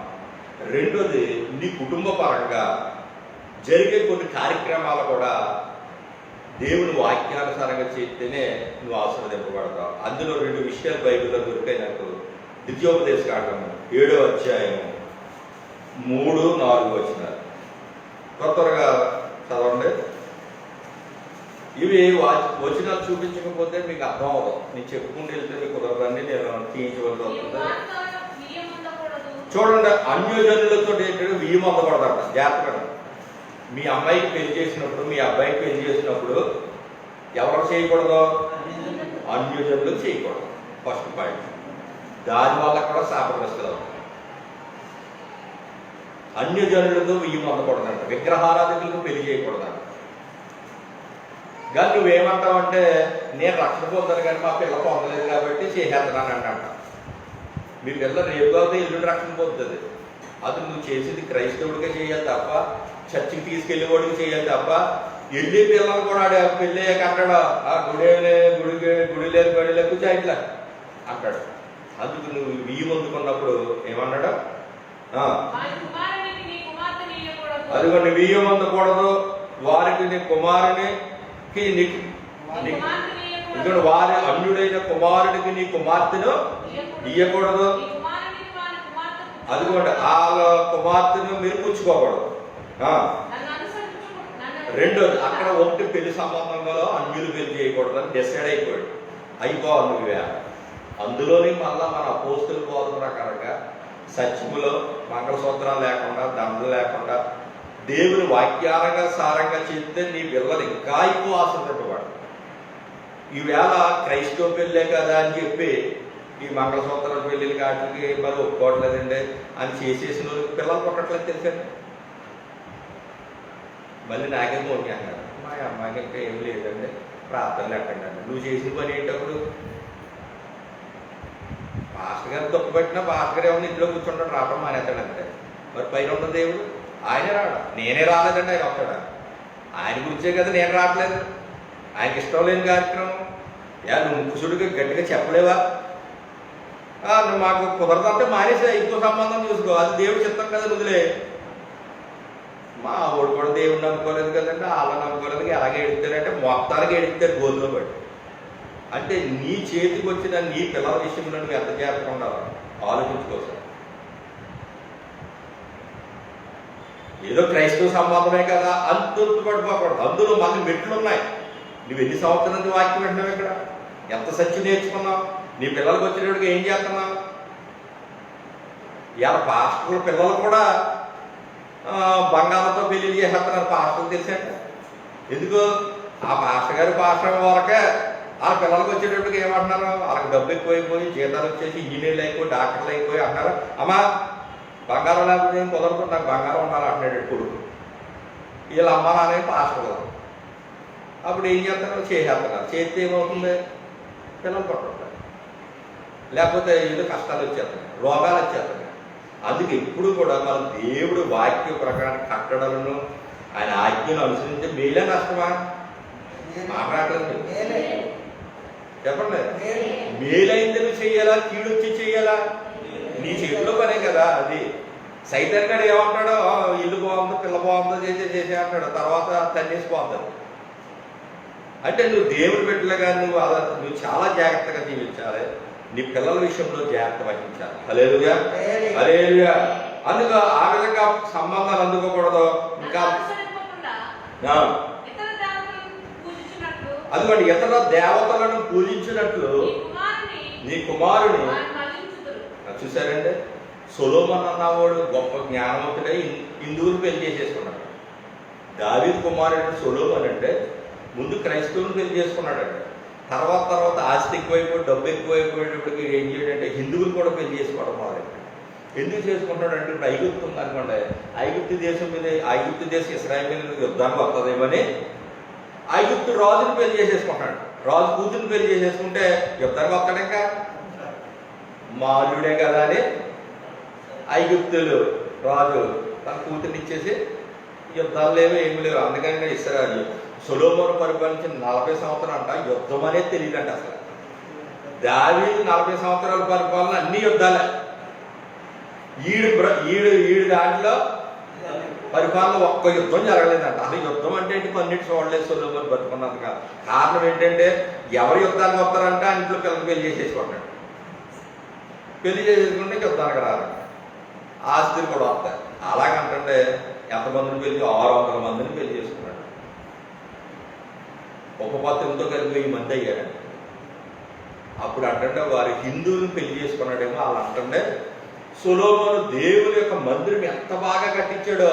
రెండోది, నీ కుటుంబ పరంగా జరిగే కొన్ని కార్యక్రమాలు కూడా దేవుని వాక్యానుసారంగా చేస్తేనే నువ్వు ఆశీర్వదింపబడతావు. అందులో 2 విషయాలు బైబిల్లో దొరికాయి నాకు. ద్వితీయోపదేశకాండము 7వ అధ్యాయము 3-4 వచనాలు త్వరగా చదవండి. ఇవి వచనాలు చూపించకపోతే మీకు అర్థం అవ్వదు. నేను చెప్పుకుంటూ వెళ్తే మీకు కుదరదండి, నేను తీయించవలసి వస్తుంది. చూడండి, అన్యజనులతో ఏంటంటే బియ్యం అందకూడదంట. జాగ్రత్తగా మీ అమ్మాయికి పెళ్లి చేసినప్పుడు, మీ అబ్బాయికి పెళ్లి చేసినప్పుడు ఎవరు చేయకూడదు? అన్యజనులు చేయకూడదు. First point. దానివల్ల కూడా శాపగ్రస్తులు. అన్యజనులతో బియ్యం అందకూడదంట. విగ్రహారాధకులకు పెళ్లి చేయకూడదంట. కానీ నువ్వేమంటావంటే, నేను రక్షణ పొందాను కానీ మా పిల్ల పొందలేదు కాబట్టి చేసేస్తున్నాను అంట. మీ పిల్ల రేపు కాబట్టి ఎల్లుండి రక్షణ పొందుతుంది. అది నువ్వు చేసేది క్రైస్తవుడిగా చేయాలి తప్ప, చర్చికి తీసుకెళ్ళేవాడికి చేయాలి తప్ప, వెళ్ళి పిల్లలు కూడా పెళ్ళి అంటాడు, ఆ గుడి లేదు బడి లేదు కూర్చోట్లా అంటాడు. అందుకు నువ్వు బియ్యం అందుకున్నప్పుడు ఏమన్నాడు? అదిగోండి, బియ్యం అందకూడదు, వారికి నీ కుమారునికి ఇక్కడ వారి అన్యుడైన కుమారుడికి నీ కుమార్తెను ఇయ్యకూడదు. అదిగోండి, ఆ కుమార్తెను మీరు పుచ్చుకోకూడదు. రెండోది, అక్కడ ఒకటి పెళ్లి సంబంధంలో అన్యులు పెళ్లి చేయకూడదని డిసైడ్ అయిపోవాలి నువ్వే. అందులోని మళ్ళా మన అపోస్తుల బోధ ప్రకారంగా సత్యములో మంగళసూత్రాలు లేకుండా, దండలు లేకుండా దేవుని వాక్యాలంగా సారంగా చెప్తే నీ పిల్లలు ఇంకా ఎక్కువ ఆశపడేవాడు. ఈవేళ క్రైస్తవ పెళ్ళే కదా అని చెప్పి ఈ మంగళసూత్రాల పెళ్ళిళ్ళు కాటికి మరి ఒప్పుకోవట్లేదండి అని చేసేసిన పిల్లలు పుట్టట్లేదు తెలుసండి. మళ్ళీ నాకే ఫోన్ చేస్తున్నాడు, మా అమ్మాయికి ఇంకా ఏం లేదండి, ప్రార్థనలు ఎక్కండి అండి. నువ్వు చేసిన పని ఏంటప్పుడు? పాస్టర్ గారు తప్పు పెట్టినా పాస్టర్ గారు ఏమన్నా ఇంట్లో కూర్చుంటాడు, రావడం మానేస్తాడు అంతే. మరి పైన ఉన్న దేవుడు ఆయనే రావడం. నేనే రాలేదండి, ఆయన వస్తాడా? ఆయన గురించే కదా నేను రావట్లేదు. ఆయనకి ఇష్టం లేని కార్యక్రమం నువ్వు ముక్కుసుడికి గట్టిగా చెప్పలేవా? నువ్వు మాకు కుదరదంటే మానేసా, ఇంకో సంబంధం చూసుకో, అది దేవుడు చిత్తం కదా, వదిలే. మా ఆవిడ కూడా దేవుడు నమ్ముకోలేదు కదండి, వాళ్ళ నమ్ముకోలేదు. ఎలాగే ఎడుతారంటే మొత్తానికి ఎడుతారు గోధులో పడి. అంటే నీ చేతికి వచ్చిన నీ పిల్లల విషయంలో నువ్వు ఎంత జాగ్రత్తగా ఉండాలి ఆలోచించుకోవచ్చు. ఏదో క్రైస్తవ సంబంధమే కదా అంత పడిపోకూడదు. అందులో మళ్ళీ మెట్లు ఉన్నాయి. నువ్వు ఎన్ని సంవత్సరాలు వాక్యం వింటున్నావు ఇక్కడ? ఎంత సత్యం నేర్చుకున్నావు? నీ పిల్లలకు వచ్చేటప్పటికి ఏం చేస్తున్నావు? ఇలా పాస్టర్ల పిల్లలు కూడా బంగారంతో పెళ్లి చేసేస్తున్నారు. పాస్టర్లు తెలిసాక ఎందుకు? ఆ పాస్టర్ గారు పాస్టర్ వరకే వాళ్ళ పిల్లలకు వచ్చేటప్పటికి ఏమంటున్నారు? వాళ్ళకి డబ్బు ఎక్కువైపోయి జీతాలు వచ్చేసి ఇంజనీర్లు అయిపోయి డాక్టర్లు అయిపోయి అంటారు, అమ్మా బంగారం లేకపోతే ఏం కుదరదు, నాకు బంగారం ఉండాలి అంటున్నాడు కొడుకు. వీళ్ళ అమ్మ నాన్న పాస్టర్లు. అప్పుడు ఏం చేస్తున్నారు? చేసేస్తున్నారు. చేస్తే ఏమవుతుంది? పిల్లలు పట్టుకుంటారు, లేకపోతే ఏదో కష్టాలు వచ్చేస్తున్నాయి, రోగాలు వచ్చేస్తున్నాయి. అందుకే ఎప్పుడు కూడా మనం దేవుడు వాక్య ప్రకారం కట్టడలను ఆయన ఆజ్ఞను అనుసరించే మేలే నష్టమా? మాట్లాడలేదు చెప్పండి. మేలైంది నువ్వు చెయ్యాలా, కీడొచ్చి చెయ్యాలా? నీ చేతిలో పనే కదా అది. సైతాన్ గారు ఏమంటాడో, ఇల్లు బాగుందో పిల్ల బాగుందో చేసే అంటాడు, తర్వాత తన్నేసిపోతాడు. అంటే నువ్వు దేవుడు పెట్టలేగా నువ్వు చాలా జాగ్రత్తగా జీవించాలి. నీ పిల్లల విషయంలో జాగ్రత్త వహించాలి. హల్లెలూయా, హల్లెలూయా. అందుకు ఆ విధంగా సంబంధాలు అందుకోకూడదు. ఇంకా అందుకని ఇతర దేవతలను పూజించినట్లు నీ కుమారుని చూశారంటే సొలొమోను అన్నవాడు గొప్ప జ్ఞానవంతుడై హిందువులు పెళ్లి చేసేసుకున్నాడు. దావీదు కుమారుడు సొలొమోను అంటే ముందు క్రైస్తవులను పెళ్లి చేసుకున్నాడంట. తర్వాత ఆస్తి ఎక్కువైపోయి డబ్బు ఎక్కువైపోయేటప్పటికి ఏం చేయడంటే హిందువులు కూడా పెళ్లి చేసుకోవడం మొదలైంది. ఎందుకు చేసుకుంటాడంటే ఇప్పుడు ఐగుప్తు ఉందనుకోండి, ఐగుప్తు దేశం మీద ఐగుప్తు దేశం ఇశ్రాయేలు మీద యుద్ధానికి వస్తుందేమని ఐగుప్తు రాజుని పెళ్లి చేసేసుకుంటాడు. రాజు కూతురుని పెళ్లి చేసేసుకుంటే యుద్ధానికి వస్తాడు, ఇంకా మాల్యుడే కదా అని ఐగుప్తులు రాజు తన కూతుర్ని ఇచ్చేసి యుద్ధాలు లేవు ఏమి లేవు. అందుకని ఇస్రాయేలు సొలొమోను పరిపాలించిన 40 సంవత్సరాలు అంట యుద్ధం అనేది తెలియదంట అసలు. దావీదు 40 సంవత్సరాల పరిపాలన అన్ని యుద్ధాలే. ఈడు దాంట్లో పరిపాలన ఒక్క యుద్ధం జరగలేదంట. అది యుద్ధం అంటే కొన్నిటి చూడలేదు సొలొమోను బతుకున్నంత కాదు. కారణం ఏంటంటే ఎవరు యుద్ధానికి వస్తారంటే ఆ ఇంట్లో పిల్లలు పెళ్లి చేసేసుకుంటాడు. పెళ్లి చేసేసుకుంటే యుద్ధానికి రాదు, ఆస్తులు కూడా వస్తాయి. అలాగంటే ఎంతమందిని పెళ్లి 600 మందిని పెళ్లి చేసుకున్నాడు. ఒక పత్రంతో కలిపి 1000 మంది అయ్యారండి. అప్పుడు అంటే వారి హిందువులను పెళ్లి చేసుకున్నాడేమో. వాళ్ళు అంటే సొలొమోను దేవుని యొక్క మందిరం ఎంత బాగా కట్టించాడో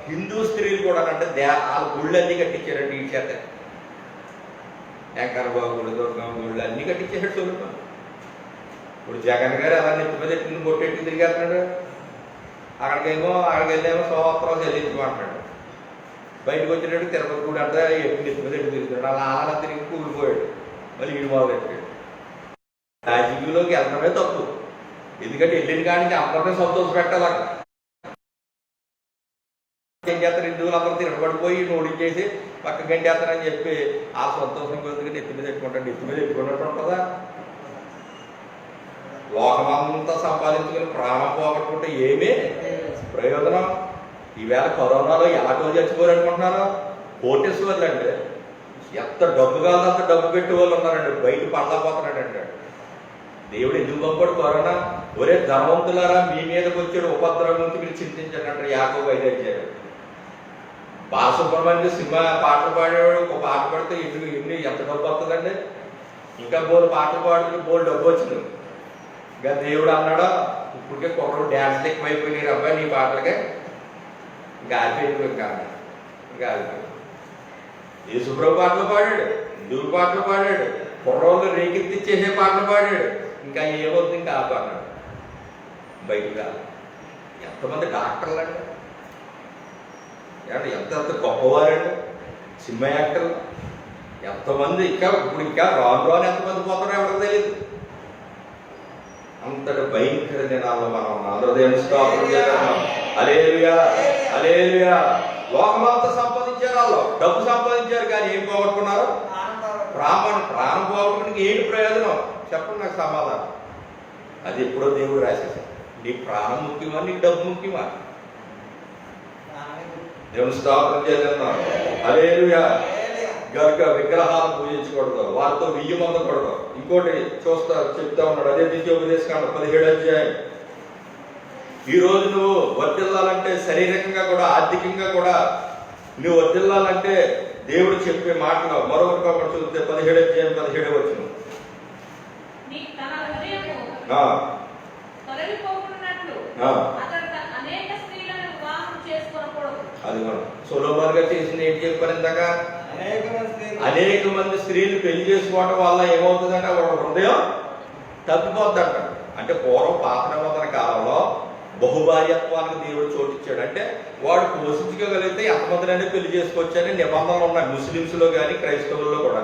హిందూ స్త్రీలు కూడా అంటే వాళ్ళ గుళ్ళన్నీ కట్టించారండి. ఈ చేత వెంకరబాబు గుడి, దుర్గమ్మ గుళ్ళు అన్నీ కట్టించాడు సొలొమోను. ఇప్పుడు జగన్ గారు అలా నెత్తి మీద ఎట్టింది కొట్టెట్టి తిరిగేస్తున్నాడు. అక్కడికి వెళ్ళేమో సంవత్సరాలు చెల్లించమంటున్నాడు. బయటకు వచ్చినట్టు తిరుపతి గుడి అంతా ఎప్పుడు నెత్తి మీద ఎట్టు తిరుగుతున్నాడు. అలా తిరిగి కూలిపోయాడు. మళ్ళీ ఈడు మొదలు పెట్టాడు. రాజకీయంలోకి వెళ్ళడమే తప్పు. ఎందుకంటే వెళ్ళిన కాడి అందరినీ సంతోష పెట్టాలి. అక్కడ ఏం చేస్తారు? హిందువులు అందరూ తిరగబడిపోయి నోడించేసి పక్క గంటేస్తారని చెప్పి ఆ సంతోషం కొద్దిగా నెత్తి మీద పెట్టుకుంటాడు. నెత్తి మీద పెట్టుకున్నట్టు ఉంటుందా? లోకమంతా సంపాదించుకుని ప్రాణం పోగొట్టుకుంటే ఏమీ ప్రయోజనం? ఈవేళ కరోనాలో ఎలాగో చచ్చిపోరనుకుంటున్నారో కోటేశ్వర్లు అంటే ఎంత డబ్బు కాదు అంత డబ్బు పెట్టే వాళ్ళు ఉన్నారండి. బయట పడలేకపోతున్నాడండి. దేవుడు ఎందుకు పంపాడు కరోనా? ఒరే ధనవంతులారా, మీ మీదకి వచ్చాడు ఉపద్రవం నుంచి మీరు చింతించండి అంటే యాకోబు 5:5. బాలసుబ్రహ్మణ్యం సినిమా పాటలు పాడేవాడు. ఒక పాట పాడితే ఎన్ని ఎంత డబ్బు వస్తుందండి? ఇంకా బోలు పాటలు పాడుతూ బోలు డబ్బు వచ్చింది. ఇంకా దేవుడు అన్నాడు, ఇప్పటికే కుర్రలు డ్యాన్స్లు ఎక్కువైపోయినాయి అబ్బాయి నీ పాటలకే, ఇంకా ఆగిపోయింది. ఇంకా ఆగిపోయింది. యేసుప్రభు పాటలు పాడాడు, హిందువుల పాటలు పాడాడు, కుర్రోళ్ళు రేకెత్తిచ్చేసే పాటలు పాడాడు. ఇంకా ఏమవుతుంది? ఇంకా ఆపన్నాడు. బయటకు రాదు. ఎంతమంది డాక్టర్లు అండి, ఎంత గొప్పవారండి, సినిమా యాక్టర్లు ఎంతమంది. ఇంకా రాను ఎంతమంది పోతారో ఎవరికి తెలియదు. అంతటి భయంకర దినాల్లో మనం హృదయం స్తోత్రం చేద్దాం. హల్లెలూయా, హల్లెలూయా. లోకమంతా సంపాదించారు, వాళ్ళు డబ్బు సంపాదించారు, కానీ ఏం పోగొట్టుకున్నారు? ప్రాణం పోగొట్టుకుని ఏంటి ప్రయోజనం చెప్పండి నాకు సమాధానం. అది ఎప్పుడో దేవుడు రాసేసాడు. నీ ప్రాణం ముఖ్యమా, నీకు డబ్బు ముఖ్యమా? దేవుని స్తోత్రం చేద్దాం. హల్లెలూయా. గనుక విగ్రహాలు పూజించకూడదు, వారితో వియ్యం అందకూడదు. ఇంకోటి చెప్తా ఉన్నాడు, అదే ద్వితీయోపదేశకాండం 17వ అధ్యాయం. ఈ రోజు నువ్వు వర్ధిల్లాలంటే శారీరకంగా కూడా ఆర్థికంగా కూడా నువ్వు వర్ధిల్లాలంటే దేవుడు చెప్పే మాటలు మరొకటి చూస్తే 17వ అధ్యాయం 17వ వచనం. ఆ, తొలగిపోకున్నట్లు ఆ. అతడు అనేక స్త్రీలను వివాహం చేసుకోకూడదు. అది మనం సొలొమోను గారు చేసిన ఏంటి చెప్పారు ఇందాక? అనేక మంది స్త్రీలు పెళ్లి చేసుకోవడం వల్ల ఏమవుతుందంటే వాడు హృదయం తప్పిపోద్దంట. అంటే పూర్వం పాత నిబంధన కాలంలో బహుభార్యత్వానికి దేవుడు చోటిచ్చాడు. అంటే వాడు పోషించుకోగలిగితే ఎంతమందినైనా పెళ్లి చేసుకోవచ్చని నిబంధనలు ఉన్నాయి ముస్లిమ్స్ లో కానీ క్రైస్తవుల్లో కూడా.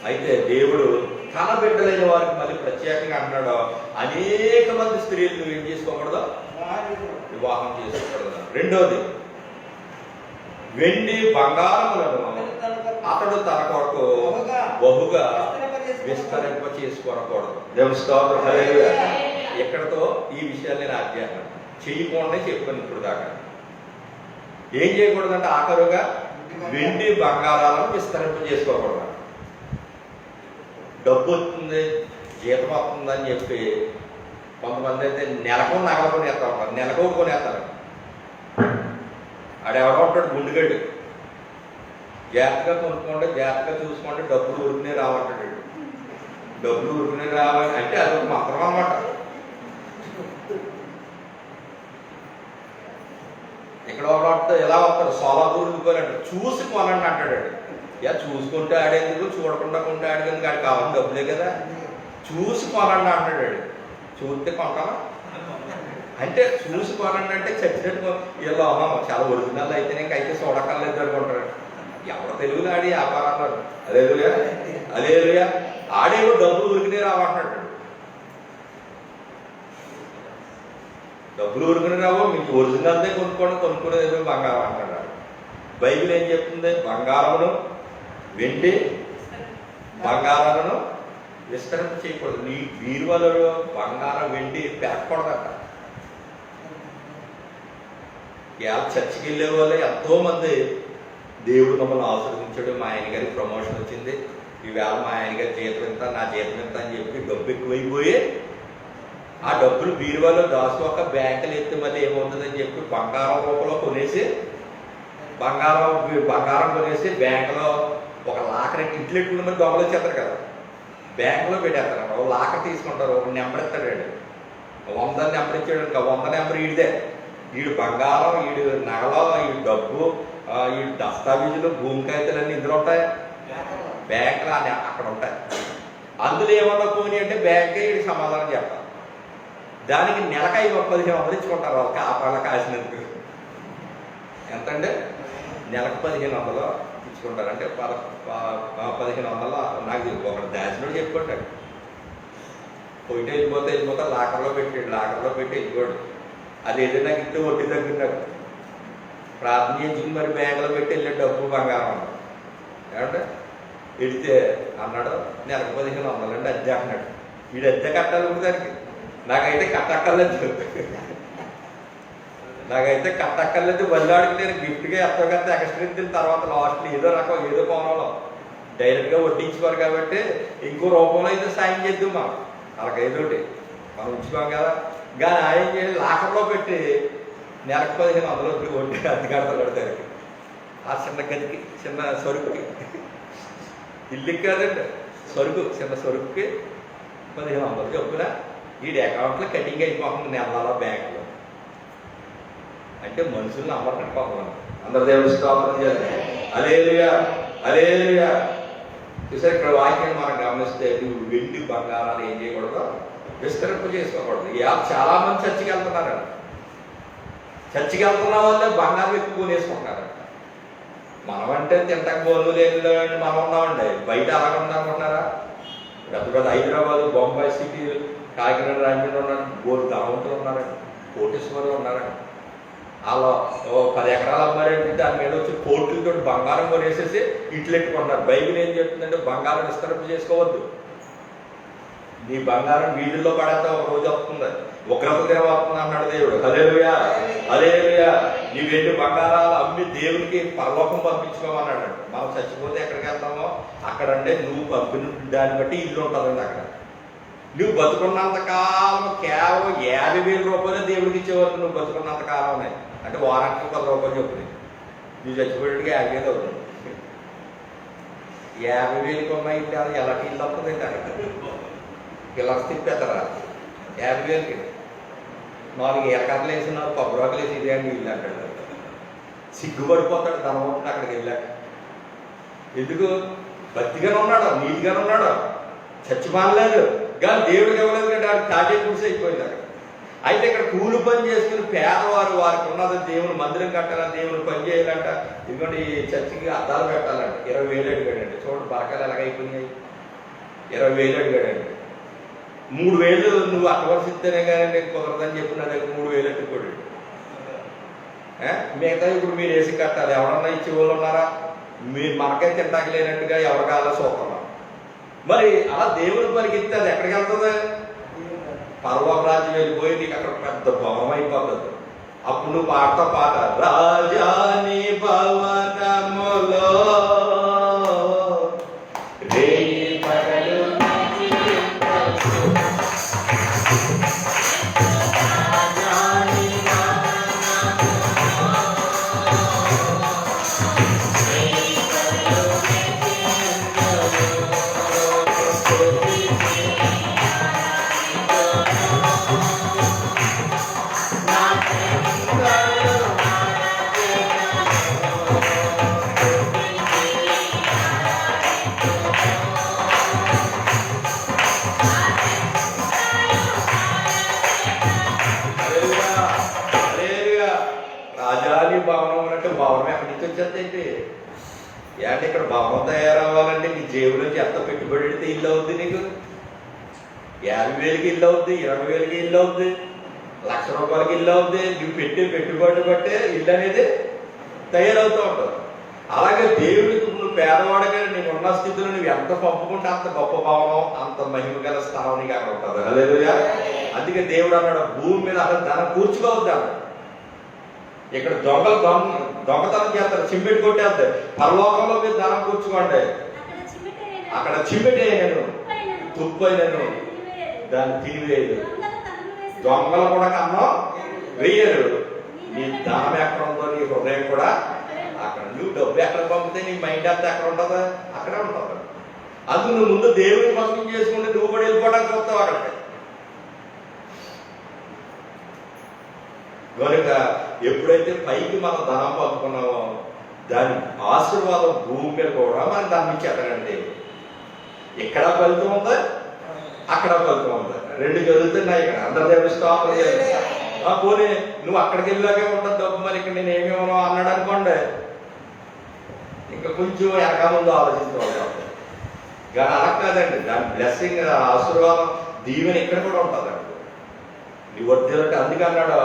అయితే దేవుడు తన బిడ్డలైన వారికి మళ్ళీ ప్రత్యేకంగా అంటున్నాడు, అనేక మంది స్త్రీలు నువ్వు ఏం చేసుకోకూడదు, వివాహం చేసుకోకూడదు. రెండోది, వెండి బంగారములను అతడు తన కొరకు బహుగా విస్తరింప చేసుకోనకూడదు. దేవుని స్తోత్రం. హల్లెలూయా. ఎక్కడతో ఈ విషయాలు నేను ఆజ్ఞాపన చేయకుండా చెప్పాను ఇప్పుడు దాకా. ఏం చేయకూడదంటే ఆఖరుగా వెండి బంగారాలను విస్తరింప చేసుకోకూడదు. డబ్బు వస్తుంది, జీతం వస్తుంది అని చెప్పి కొంతమంది అయితే నెలకు నగలు కొనేస్తా ఉంటారు, నెలకు కొనేస్తారు. ఆడెవడో ఉంటాడు గుండుగడ్డు, జాగ్రత్తగా కొనుక్కోండి, జాగ్రత్తగా చూసుకోండి, డబ్బులు ఊరుకునే రావంటాడు. డబ్బులు ఊరుకునే రావాలి అంటే అది ఒక మంత్రం అన్నమాట. ఇక్కడ ఒకటి ఎలా వస్తాడు, సోలాపూర్ ఊరుకోనంట, చూసి కొనండి అంటాడు. ఇక చూసుకుంటే ఆడేందుకు, చూడకుండా కొంటే ఆడేందుకు, ఆడికి కావాలి డబ్బులే కదా, చూసి కొనండి అంటాడు. చూస్తే కొంటామా అంటే చూసి కొనండి అంటే చచ్చినట్టు వీళ్ళు చాలా ఒరిజినల్ అయితేనే అయితే చూడక్కర్లేదు అనుకుంటారు. ఎవరు తెలుగులో ఆడి వ్యాపారాలు అదేలుగా అదేలుగా ఆడేమో డబ్బులు ఉరికినే రావంటాడు. డబ్బులు ఉరికినే రావు, మీకు ఒరిజినల్దే కొనుక్కునేదేమో బంగారం అంటాడు. బైబిల్ ఏం చెప్తుంది? బంగారమును వెండి బంగారాలను విస్తరింప చేయకూడదు. నీ బీరువాలలో బంగారం వెండి పెరగకూడదట. ఇవాళ చర్చికి వెళ్ళే వాళ్ళు ఎంతో మంది దేవుడు మమ్మల్ని ఆశీర్వదించాడు, మా ఆయన గారికి ప్రమోషన్ వచ్చింది, ఈవేళ మా ఆయన గారి జీతం ఎంత, నా జీతం ఎంత అని చెప్పి డబ్బు ఎక్కువైపోయి ఆ డబ్బులు బీరువాలో దాచుకోక బ్యాంకులు ఎత్తి మళ్ళీ ఏమవుతుందని చెప్పి బంగారం రూపంలో కొనేసి బంగారం కొనేసి బ్యాంకులో ఒక లాకర్ ఇంట్లో ఎట్టుకుని మరి దొంగలు వచ్చేస్తారు కదా, బ్యాంకులో పెట్టేస్తారు. ఒక లాకర్ తీసుకుంటారు, ఒక నెంబర్ ఇస్తాడు, 100 నెంబర్ ఇచ్చాడు, ఇంకా 100 నెంబర్ ఈడిదే. వీడు బంగారం, వీడు నగలు, వీడు డబ్బు, ఈ దస్తావేజులు, భూమి కాగితాలన్నీ ఇందులో ఉంటాయి, బ్యాంకులు అని అక్కడ ఉంటాయి. అందులో ఏమన్నా పోనీ అంటే బ్యాంకే వీడు సమాధానం చెప్తారు. దానికి నెలకి 1500 ఇచ్చుకుంటారు వాళ్ళకి కాసినందుకు. ఎంతంటే నెలకు 1500 ఇచ్చుకుంటారు. అంటే 1500 నాకు ఒకటి దాచినోడు చెప్పుకుంటాడు. పోయితే వెళ్ళిపోతే లాకర్లో పెట్టి వెళ్ళిపోడు. అది ఏదో నాకు ఇంట్లో వడ్డీ తగ్గినాడు, ప్రార్థన చేయించుకుని మరి బ్యాంకులో పెట్టి వెళ్ళే డబ్బు బంగారం ఏమంటే వెళితే అన్నాడు, నెలకు 1500 అండి అద్దె అన్నాడు. వీడు అద్దె కట్టాలి కూడా దానికి. నాకైతే కట్టక్కర్లేదు, వల్లాడికి నేను గిఫ్ట్గా ఎంతో కొంత ఎక్స్ట్రా ఇచ్చిన తర్వాత లాస్ట్లో ఏదో కోణంలో డైరెక్ట్గా వడ్డించుకోరు కాబట్టి ఇంకో రూపంలో అయితే సాయం చేద్దాం మనం, వాళ్ళకి ఏదోటి మనం ఉంచుకోం కదా. కానీ ఆయన చేసి లాకర్లో పెట్టి నెలకు 1500 వడ్డీ అద్దె కడతాడు దానికి. ఆ చిన్న గదికి, చిన్న సరుకుకి, ఇల్లుకి కాదండి, చిన్న సరుకుకి 1500 చొప్పున వీడి అకౌంట్లో కటింగ్ అయిపోతుంది నెలలో బ్యాంకులో. అంటే మనుషుల్ని అమ్మటం పోతున్నాను. అందరు దేవుడి స్తోత్రం చేయాలి. హల్లెలూయా హల్లెలూయా. చూసారు ఇక్కడ వాక్యం మనం గమనిస్తే, నువ్వు వెండి బంగారాలు ఏం చేయకూడదు, విస్తరింప చేసుకోకూడదు. చాలా మంది చర్చికి వెళ్తున్నారండి. చర్చికి వెళ్తున్న వాళ్ళే బంగారం ఎక్కువ కొనేసుకుంటారు. మనం అంటే తింటకు బోలు లేదు మనం ఉన్నామండి, బయట అలాగే ఉందనుకుంటున్నారా? పెద్ద హైదరాబాద్, బొంబాయి సిటీ, కాకినాడ, రాజమండ్రి ఉన్నారు, బోలు ధనవంతులు ఉన్నారండి, కోటేశ్వరులు ఉన్నారండి. అలా 10 ఎకరాలు అమ్మారంటే దాని మీద వచ్చి కోట్లతో బంగారం కొనేసేసి ఇంట్లో ఎట్టుకుంటున్నారు. బైబిల్ ఏం చెప్తుందంటే బంగారం విస్తరింప చేసుకోవద్దు. నీ బంగారం వీధుల్లో పడేస్తే ఒక రోజు వస్తుంది, ఉగ్రత దినం వస్తుంది అన్నాడు దేవుడు. హల్లెలూయా హల్లెలూయా. నీ వెండి బంగారాలు అమ్మి దేవునికి పరలోకం పంపించుకోమన్నాడు. మనం చచ్చిపోతే ఎక్కడికి వెళ్తామో అక్కడంటే నువ్వు పంపిన దాన్ని బట్టి ఇల్లు ఉంటుందండి. అక్కడ నువ్వు బతుకున్నంత కాలం కేవలం 50,000 రూపాయలు దేవుడికి ఇచ్చేవాళ్ళు. నువ్వు బతుకున్నంత కాలం అంటే వారానికి 10 రూపాయలు చెప్పుని, నువ్వు చచ్చిపోయేటికి 50,000 అవుతుంది. 50,000 కొన్న ఇల్లు ఎలా ఇల్లు వస్తుందండి అక్కడ ఇలా తిప్పేస్తారా 50,000కి 4 ఎరకట్లు వేసి 4 కొబ్బరాకులు వేసి ఇదే అండి ఇల్లు అంటాడు. సిగ్గుపడిపోతాడు ధనవంతుడు అక్కడికి వెళ్ళాక. ఎందుకు? భక్తిగానే ఉన్నాడు, నీతిగానే ఉన్నాడు, చచ్చిమానలేదు, కానీ దేవుడికి ఇవ్వలేదు కంటే ఆడికి తాటే పురుషి అయిపోయింది అక్కడ. అయితే ఇక్కడ కూలి పని చేసుకుని పేదవారు వారికి ఉన్నది దేవుని మందిరం కట్టాలని దేవుని పని చేయాలంట. ఇదిగోండి ఈ చర్చికి అద్దాలు పెట్టాలంట. 20,000 అడిగాడండి. చూడండి బరకాలు ఎలాగైపోయినాయి. 20,000 అడిగాడండి. 3,000 నువ్వు అక్కవలసిస్తేనే కానీ నేను కుదరదని చెప్పిన దగ్గర 3,000 అట్టుకోడు. మిగతా ఇప్పుడు మీరు వేసి కట్టాలి. ఎవరన్నా ఇచ్చే వాళ్ళు ఉన్నారా? మీరు మనకే తింటాకి లేనట్టుగా ఎవరి కావాలో చూస్తున్నాం. మరి అలా దేవుని పనికి ఇస్తే అది ఎక్కడికి వెళ్తుంది? పరలోక రాజ్యం వెళ్ళిపోయి నీకు అక్కడ పెద్ద భవనం అయిపోతుంది. అప్పుడు నువ్వు పాడతా పాట రాజాని భవనములో రాజాని భవనం అంటే భవనం ఎక్కడి నుంచి వచ్చేది? ఏంటి ఇక్కడ భవనం తయారవ్వాలంటే నీ జేబులోంచి ఎంత పెట్టుబడి పెడితే ఇల్లు అవుద్ది? నీకు 50,000కి ఇల్లు అవుద్ది, 20,000కి ఇల్లు అవుద్ది, ₹1,00,000 ఇల్లు అవుద్ది. నువ్వు పెట్టే పెట్టుబడి బట్టే ఇల్లు అనేది తయారవుతూ ఉంటుంది. అలాగే దేవుడికి నువ్వు పేదవాడగా నీకు ఉన్న స్థితిలో నువ్వు ఎంత పంపుకుంటే అంత గొప్ప భవనం, అంత మహిమ గల స్థానం నీకు అక్కడ ఉంటుంది. హల్లెలూయా. అందుకే దేవుడు అన్నాడు భూమి మీద అసలు ధనం కూర్చుకోవద్దు అన్నాడు. ఇక్కడ దొంగతనం చేస్తారు, చిమ్మెటి కొట్టేస్తారు. పరలోకంలో మీరు ధనం కూర్చుకోండి. అక్కడ చిమ్మెటేయను, తుప్పైనను, దాన్ని తినివేయదు. దొంగలు కూడా కన్నం వేయరు. నీ ధనం ఎక్కడ ఉందో నీ హృదయం కూడా అక్కడ. నువ్వు డబ్బు ఎక్కడ పంపితే నీ మైండ్ అంతా ఎక్కడ ఉంటుందో అక్కడే ఉంటుంది. అందుకు నువ్వు ముందు దేవుడిని మోసం చేసుకుంటే నువ్వు కూడా వెళ్ళిపోవడానికి వస్తావు అక్కడికి. కనుక ఎప్పుడైతే పైకి మనం ధనం పంపుకున్నామో దాని ఆశీర్వాదం భూమి మీద కూడా మనకి దాన్ని ఇచ్చేస్తాడండి. ఇక్కడ ఫలితం ఉందా, అక్కడ ఫలితం ఉందా, 2 జరుగుతున్నాయి ఇక్కడ. అందరి దేవస్థానం పోనీ నువ్వు అక్కడికి వెళ్ళాకే ఉంటుంది డబ్బు, మరి ఇక్కడ నేను ఏమేమో అన్నాడు అనుకోండి, ఇంకా కొంచెం వెనక ముందు ఆలోచించుకోవాలి. కానీ అలా కాదండి, దాని బ్లెస్సింగ్ ఆశీర్వాదం దీవెన ఇక్కడ కూడా ఉంటుందండి. నీ వర్ధిల్లంటే అందుకే అన్నాడు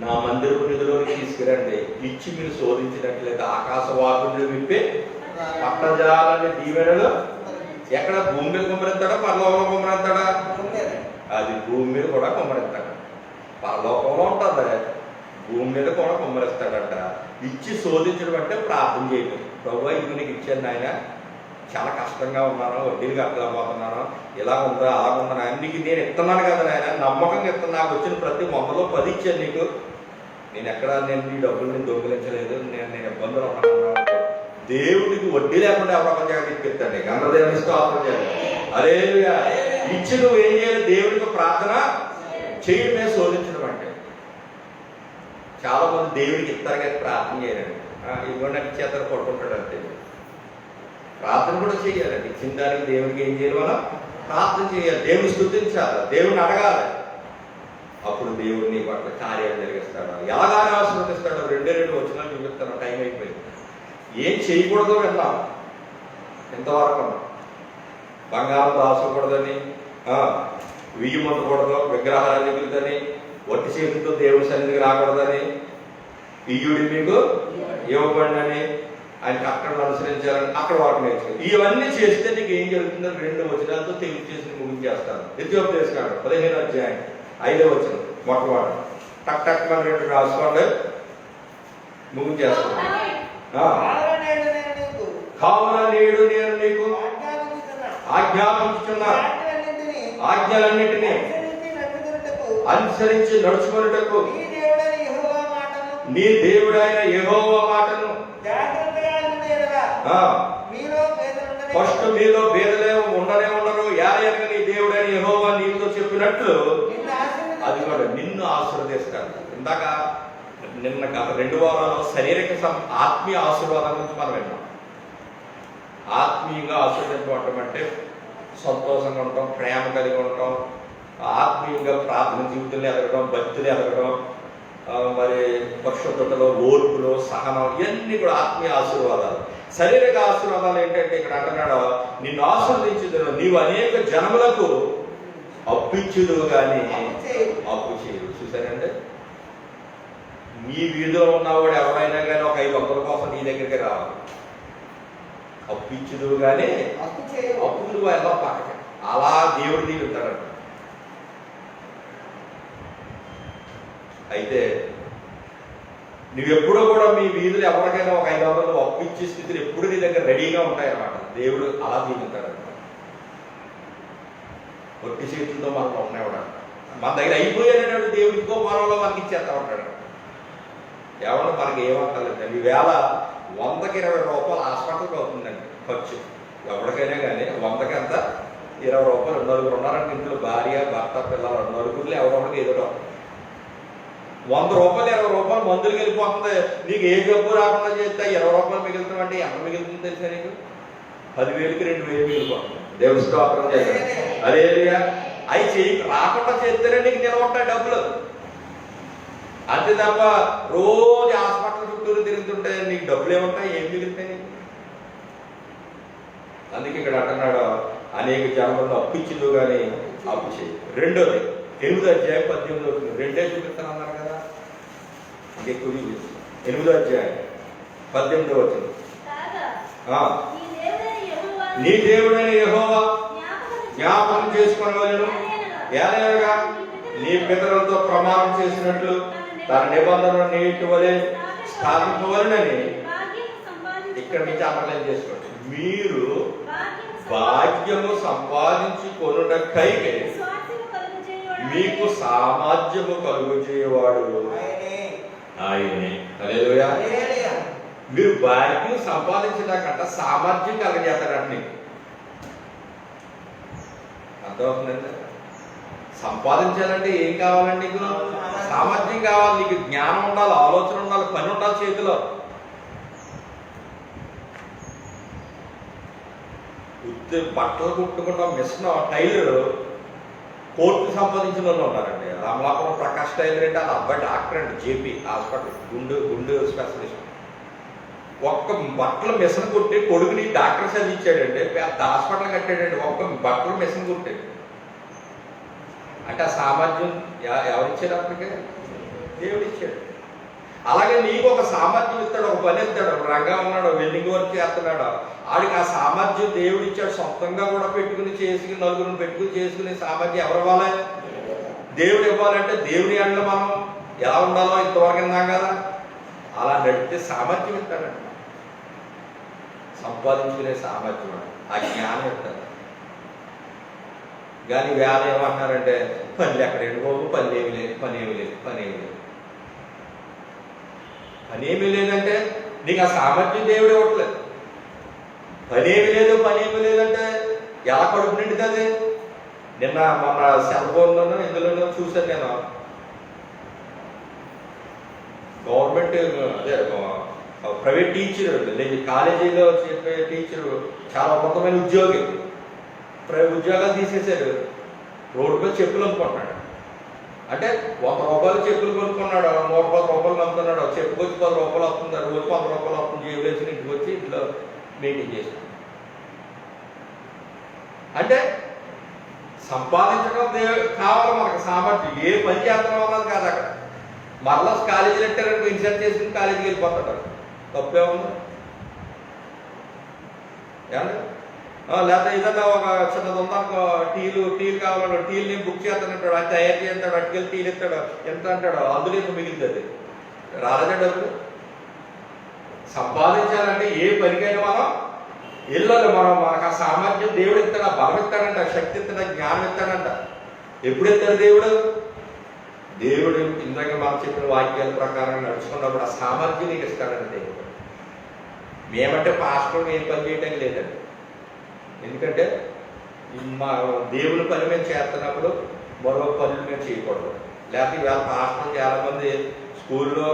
నా మందిరపు నిధిలోకి తీసుకురండి, ఇచ్చి మీరు శోధించినట్లయితే ఆకాశ వాకులు విప్పే పట్టజాలని దీవెనలు. ఎక్కడ భూమి మీద కుమ్మరెత్తాడా, పరలోకంలో కుమ్మరెత్తాడా? అది భూమి మీద కూడా కుమ్మరెత్తాడు. పరలోకంలో ఉంటుంది, భూమి మీద కూడా కుమ్మరిస్తాడంట. ఇచ్చి శోధించడం అంటే ప్రార్థన చేయడం. ప్రభు ఇది నీకు ఇచ్చాను నాయన, చాలా కష్టంగా ఉన్నాను, వడ్డీలు కట్టలేకపోతున్నాను, ఇలా ఉందా అలా ఉందా నాయన, నీకు నేను ఇస్తున్నాను కదా నాయన, నమ్మకంగా ఇస్తాను. నాకు వచ్చిన ప్రతి 100లో 10 ఇచ్చాను నీకు. నేను నీ డబ్బులు నేను దొంగిలించలేదు, నేను ఇబ్బందులు ఉన్నాను. దేవుడికి వడ్డీ లేకుండా ఎవరొక జాగ్రత్త చెప్తాను నీకు. అందరూ స్తోత్రం చేయాలి. హల్లెలూయా. ఇచ్చి నువ్వు ఏం చేయాలి? దేవుడికి ప్రార్థన చేయడమే శోధించడం అంటే. చాలా మంది దేవుడికి ఇస్తారు కానీ ప్రార్థన చేయాలండి. ఇవ్వండి చేతలు పట్టుకుంటాడు అంతే. ప్రార్థన కూడా చేయాలండి. ఇచ్చిన దానికి దేవుడికి ఏం చేయాలి? మనం ప్రార్థన చేయాలి, దేవుని స్తుతించాలి, దేవుని అడగాలి. అప్పుడు దేవుడిని పట్ల కార్యాలు జరిగిస్తాడు. ఎలాగానే ఆశీర్వదిస్తాడు. 2 వచనాలు చూపిస్తాను, టైం అయిపోయింది. ఏం చేయకూడదో విన్నాం ఇంతవరకు. బంగారం దాచకూడదని, వియ్యి మొత్తకూడదు, విగ్రహాలు ఎగురుదని, వట్టి చేతితో దేవుడి సన్నిధికి రాకూడదని, ఇయ్యుడి మీకు ఇవ్వబడినని, ఆయన కట్టడలు అనుసరించాలని అక్కడ వాటిని నేర్చుకుంది. ఇవన్నీ చేస్తే నీకు ఏం జరుగుతుందో 2 వచనాలతో తెలివి చేసి ముగించేస్తాను. ద్వితీయోపదేశకాండం 15వ అధ్యాయం 5వ వచనం మొట్టమొదటి టక్ టక్ మన 2 రాసుకోండి, ముగించేస్తాను. కావున నేడు నేను నీకు ఆజ్ఞాపించుచున్నా ఆజ్ఞలన్నిటినీ అనుసరించి నడుచుకొనుటకు నీ దేవుడైన యెహోవా మాటను మీలో భేదలుండనే ఫస్ట్ మీలో భేదలే ఉండనే ఉండరు. యాయనగా నీ దేవుడని యెహోవా నీతో చెప్పినట్లు నిన్ను అది కూడా నిన్ను ఆశీర్వదిస్తాడు. ఇందాక నిన్న గత 2 వారాల్లో శారీరక ఆత్మీయ ఆశీర్వాదం గురించి మనం విన్నాం. ఆత్మీయంగా ఆశీర్వదించబడటం అంటే సంతోషంగా ఉండటం, ప్రేమ కలిగి ఉండటం, ఆత్మీయంగా ప్రార్థన జీవితంలో ఎదగడం, భక్తులు ఎదగడం, మరి పరిశుద్ధతలో, ఓర్పులో, సహనం, ఇవన్నీ కూడా ఆత్మీయ ఆశీర్వాదాలు. శారీరక ఆశీర్వాదాలు ఏంటంటే ఇక్కడ అంటున్నాడు, నిన్ను ఆశీర్వదించుదును, నీవు అనేక జనములకు అప్పిచ్చుదు కానీ అప్పు చేయదు. చూసారంటే మీ వీధిలో ఉన్నవాడు ఎవరైనా కానీ ఒక 500 కోసం నీ దగ్గరికి రావాలి. అప్పిచ్చుదు కానీ అప్పు చేయవు. అప్పులు ఎలా పక్కన అలా దేవుడు దిగుతాడంట. అయితే నువ్వెప్పుడూ కూడా మీ వీధులు ఎవరికైనా ఒక 500 అప్పు ఇచ్చే స్థితిలో ఎప్పుడు నీ దగ్గర రెడీగా ఉంటాయన్నమాట. దేవుడు అలా దిగుతాడంట. ఒట్టి చేతులతో మనకు ఉన్నాడు. మన దగ్గర అయిపోయాడు దేవుడు ఇంకో మనలో మనకి ఇచ్చేస్తా ఉంటాడు. ఎవరు మనకి ఏమంటారండి, ఈవేళ 100కి 20 రూపాయలు హాస్పిటల్కి అవుతుందండి ఖర్చు. ఎవరికైనా కానీ 100కి ఎంత 20 రూపాయలు. 2 ఉన్నారంటే ఇంట్లో భార్య, భర్త, పిల్లలు 2 ఎవరికి ఏదో 100 రూపాయలు 20 రూపాయలు మందులకి వెళ్ళిపోతుంది. నీకు ఏ జబ్బు రాకుండా చేస్తే 20 రూపాయలు మిగులుతామంటే ఎంత మిగులుతుంది తెలుసా నీకు? 10,000కి 2,000 మిగిలిపోతుంది. దేవుడు స్తోత్రం చేశాడు. అదే అవి చేయి రాకుండా చేస్తేనే నీకు నిలవ ఉంటాయి డబ్బులు. అంతే తప్ప రోజు హాస్పిటల్ చుట్టూరు తిరుగుతుంటే నీకు డబ్బులు ఏముంటాయి, ఏం మిగులుతాయి నీకు? అందుకే ఇక్కడ అంటున్నాడు, అనేక జనములను అప్పిచ్చిందో కానీ అప్పు చేయి. రెండోది 8వ అధ్యాయం 18వ వచనం. 2 చూపిస్తాను అన్నారు కదా, ఇంకెక్కువ చూపిస్తాను. 8వ అధ్యాయం 18వ వచనం. కాగా నీ దేవుడైన యెహోవా జ్ఞాపకం చేసుకొనవలెను. ఏలయనగా నీ పితరులతో ప్రమాణం చేసినట్లు తన నిబంధనను నీటి వలె స్థాపించవలెనని. ఇక్కడ నుంచి అమలు చేసుకోండి. మీరు భాగ్యము సంపాదించుకొనుటకై మీకు సామర్థ్యము కలుగు చేయవాడు ఆయనే. హల్లెలూయా. మీరు భాగ్యం సంపాదించడాకంట సామర్థ్యం కలగజేస్తాడంట నీకు. అర్థమవుతుందండి? సంపాదించాలంటే ఏం కావాలండి? నీకు సామర్థ్యం కావాలి, నీకు జ్ఞానం ఉండాలి, ఆలోచన ఉండాలి, పని ఉండాలి చేతిలో. బట్టలు కుట్టుకున్న మిషన్ టైలర్ కోర్టు సంపాదించిన వాళ్ళు ఉన్నారండి. రామలాపురం ప్రకాష్ టైలర్ అంటే అది అబ్బాయి డాక్టర్ అండి, జేపీ హాస్పిటల్, గుండె స్పెషలిస్ట్. ఒక్క బట్టలు మిషన్ కుట్టి కొడుకుని డాక్టర్ చదివించాడండి, పెద్ద హాస్పిటల్ కట్టాడండి. ఒక్క బట్టలు మిషన్ కుట్టాడు అంటే ఆ సామర్థ్యం ఎవరిచ్చాడు? అప్పటికే దేవుడు ఇచ్చాడు. అలాగే నీకు ఒక సామర్థ్యం ఇస్తాడు, ఒక పని ఇస్తాడు. రంగా ఉన్నాడు, వెల్డింగ్ వర్క్ చేస్తున్నాడు, ఆడికి ఆ సామర్థ్యం దేవుడు ఇచ్చాడు. సొంతంగా కూడా పెట్టుకుని చేసుకుని, నలుగురిని పెట్టుకుని చేసుకునే సామర్థ్యం ఎవరు ఇవ్వాలి? దేవుడు ఇవ్వాలంటే దేవుని అండలో మనం ఎలా ఉండాలో ఇంతవరకు విన్నాం కదా, అలా నడిపితే సామర్థ్యం ఇస్తాడంట. సంపాదించుకునే సామర్థ్యం, ఆ జ్ఞానం ఇస్తాడు. కానీ వేళ ఏమంటున్నారంటే పనులు ఎక్కడండి బాబు, పని ఏమి లేదు, పని ఏమి లేదు, పని ఏమి లేదు. పని ఏమీ లేదంటే నీకు ఆ సామర్థ్యం దేవుడు ఇవ్వట్లేదు. పని ఏమి లేదు, పని ఏమి లేదంటే ఎలా కడుపు నిండుతుంది? నిన్న మన సెల్ ఫోన్లోనూ ఇందులోనూ చూశాను నేను. గవర్నమెంట్ అదే ప్రైవేట్ టీచర్, కాలేజీలో చెప్పే టీచరు, చాలా ఉన్నతమైన ఉద్యోగి, ఉద్యోగాలు తీసేశారు. రోడ్డు మీద చెప్పులు అమ్ముకుంటున్నాడు. అంటే 100 రూపాయలు చెప్పులు కొనుక్కున్నాడు, 110 రూపాయలు అమ్ముతున్నాడు. చెప్పుకొచ్చి 10 రూపాయలు వస్తుంది, రోజు 100 రూపాయలు వస్తుంది. జేబులు వేసి ఇంటికి వచ్చి ఇంట్లో మెయింటైన్ చేస్తాడు. అంటే సంపాదించడం కావాలి మనకు సామర్థ్యం. ఏ పని చేస్తున్నాం అన్నది కాదు. అక్కడ మరలా కాలేజీలు పెట్టారంటే ఇన్సర్ట్ చేసుకుని కాలేజీకి వెళ్ళిపోతాడు. తప్పే ఉంది ఏమండి? లేకపోతే ఏదన్నా ఒక చిన్నది ఉందనుకో, టీలు కావాలన్నా టీలు బుక్ చేస్తానంటాడు, అది తయారు చేస్తాడు, అటుకెళ్ళి టీలు ఇస్తాడు, ఎంత అంటాడు, అందులో ఎంత మిగులుతుంది? రాలేదా డబ్బులు? సంపాదించాలంటే ఏ పనికైనా మనం వెళ్ళాలి. మనకు ఆ సామర్థ్యం దేవుడు ఇస్తాడు, ఆ బలం ఇస్తాడంట, శక్తి ఇస్తాడు, జ్ఞానం ఇస్తాడంట. ఎప్పుడు ఇస్తాడు దేవుడు? దేవుడు ఇందాక మనం చెప్పిన వాక్యాల ప్రకారం నడుచుకున్నప్పుడు ఆ సామర్థ్యం నీకు ఇస్తాడంట దేవుడు. మేమంటే పాస్టర్ ఏం పని చేయటం లేదండి. ఎందుకంటే మా దేవుని పని మేము చేస్తున్నప్పుడు మరో పనులు మేము చేయకూడదు. లేకపోతే ఇవాళ పాస్టర్ చాలామంది స్కూల్లో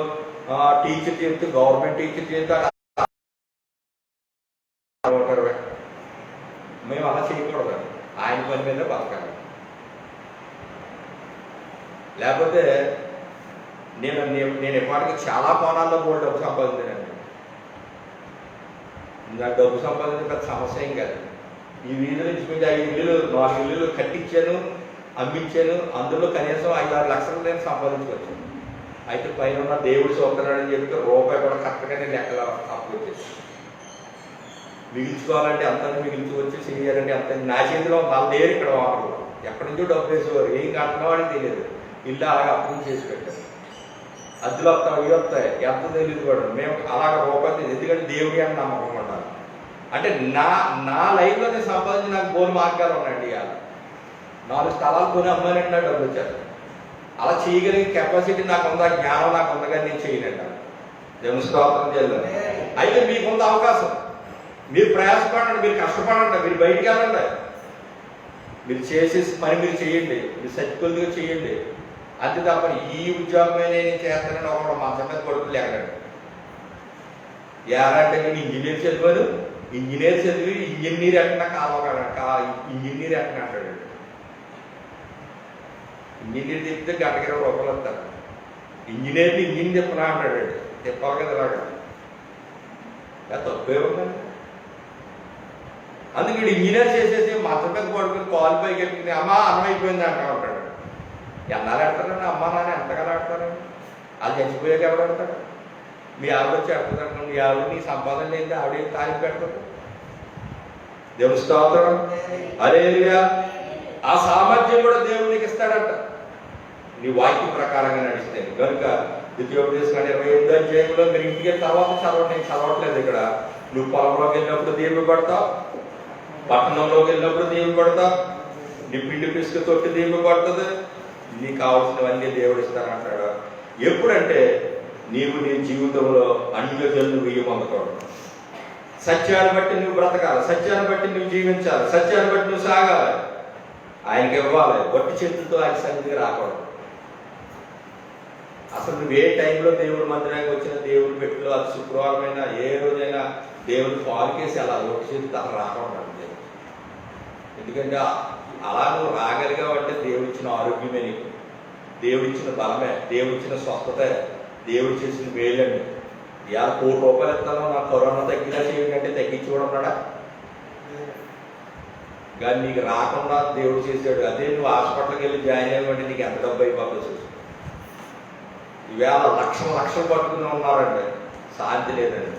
టీచర్ చేస్తూ గవర్నమెంట్ టీచర్ చేస్తూ మేము అలా చేయకూడదు. ఆయన పని మీద బతకాలి. లేకపోతే నేను నేను ఎప్పటికీ చాలా కోణాల్లో కూడా డబ్బు సంపాదించానండి. నా డబ్బు సంపాదించిన పెద్ద సమస్య ఏం కాదు. ఈ వీధుల నుంచి మీద 5 ఇల్లులు 4 ఇల్లులు కట్టించాను, అమ్మించాను. అందులో కనీసం 5-6 లక్షలు నేను సంపాదించుకొచ్చాను. అయితే పైన ఉన్న దేవుడు చూస్తున్నాడని చెప్పి రూపాయి కూడా కరెక్ట్గా నేను లెక్కలు అప్లోడ్ చేశాను. మిగిల్చుకోవాలంటే అంత మిగిల్చుకొచ్చి చేయాలంటే అంత నా చేతిలో వాళ్ళ దగ్గర ఇక్కడ వాటరు ఎక్కడి నుంచో డబ్బు వేసేవారు. ఏం కట్టినా వాడికి తెలియదు. ఇల్లు అలాగే అప్పు చేసి పెట్టారు. అద్దెలు వస్తాయి, ఇవి వస్తాయి, ఎంత తెలియదు కూడా. మేము అలాగ రూపాయలు, ఎందుకంటే దేవుడి అని నమ్మకం ఉండాలి. అంటే నా లైఫ్లో నేను సంపాదించి నాకు బోలు మార్గాలు ఉన్నాయండి. ఇవాళ 4 స్థలాలు కొని అమ్మానండి, నాకు డబ్బులు వచ్చారు. అలా చేయగలిగే కెపాసిటీ నాకు ఉందా, జ్ఞానం నాకు ఉందా, కానీ నేను చేయనండి. దేవుని స్తోత్రం చేయాలి. అయితే మీకుంది అవకాశం. మీరు ప్రయాసపడండి, మీరు కష్టపడండి, మీరు బయటికి వెళ్ళండి, మీరు చేసే పని మీరు చేయండి, మీరు సత్యకులుగా చేయండి. అంతే తప్ప ఈ ఉద్యోగమే నేను చేస్తానని ఒక మంచం మీద కొడుకులు లేకండి. ఎలాంటే నేను ఇంజనీర్ చదివాను, ఇంజనీర్ చదివి ఇంజనీర్ అంటున్నా ఇంజనీర్ అంటున్నా అంటాడు. ఇంజనీర్ చెప్తే గంటకి 20 రూపాయలు వస్తారు. ఇంజనీర్ని ఇంజిన్ తిప్పనా అంటాడు. తిప్పాలి కదా ఇలాగా, తప్పే ఉందండి. అందుకే ఇంజనీర్ చేసేసి మంచం మీద పడుకుని కాలు పైకి ఎట్టుకుని అమ్మా అన్నం అయిపోయింది అంటా ఉంటాడు. ఎన్నాళ్ళు ఆడతారండి అమ్మా నాన్న, ఎంతగానో ఆడతారండి. వాళ్ళు చచ్చిపోయాక ఎవరు ఆడతారు? మీ ఆవిడ వచ్చి ఆడుతుందంటారు. మీ ఆవిడ నీ సంపాదన లేని ఆవిడ తారీఖు పెడతారు. దేవుని స్తోత్రం. హల్లెలూయా. ఆ సామర్థ్యం కూడా దేవునికి ఇస్తాడంట నీ వాక్యం ప్రకారంగా నడిస్తే. కనుక ద్వితీయోపదేశం 28వ అధ్యాయంలో మీరు ఇంటికి తర్వాత చదవండి, నేను చదవట్లేదు ఇక్కడ. నువ్వు పొలంలోకి వెళ్ళినప్పుడు దేవుడు పడతావు, పట్టణంలోకి వెళ్ళినప్పుడు దేవుడు పడతావు, నీ పిండి పిసుక తొట్టి దేవుడు పడుతుంది, నీకు కావాల్సినవన్నీ దేవుడు ఇస్తానంటాడు. ఎప్పుడంటే నీవు నీ జీవితంలో అన్యజనులు వెయ్యమందుకోవడం, సత్యాన్ని బట్టి నువ్వు బ్రతకాలి, సత్యాన్ని బట్టి నువ్వు జీవించాలి, సత్యాన్ని బట్టి నువ్వు సాగాలి, ఆయనకి ఇవ్వాలి. వట్టి చేతులతో ఆయన సన్నిధికి రాకూడదు. అసలు నువ్వు ఏ టైంలో దేవుడి మందిరానికి వచ్చిన దేవుడి పెట్టులో అది శుక్రవారమైనా ఏ రోజైనా దేవుడు పాలుకేసి అలా వట్టి చేతులతో అలా రాకూడదు. ఎందుకంటే అలా నువ్వు రాగలిగావంటే దేవుడిచ్చిన ఆరోగ్యమే, నీకు దేవుడిచ్చిన బలమే, దేవుడిచ్చిన స్వస్థతే, దేవుడు చేసిన మేలండి. ఇవాళ 1 కోటి రూపాయలు ఇస్తాను, నాకు కరోనా తగ్గిలా చేయండి తగ్గించుకోవడం కానీ నీకు రాకుండా దేవుడు చేశాడు. అదే నువ్వు హాస్పిటల్కి వెళ్ళి జాయిన్ అయ్యమంటే నీకు ఎంత డబ్బు అయిపోతుందో చూసి. ఈవేళ లక్షలు పట్టుకుని ఉన్నారండి, శాంతి లేదండి.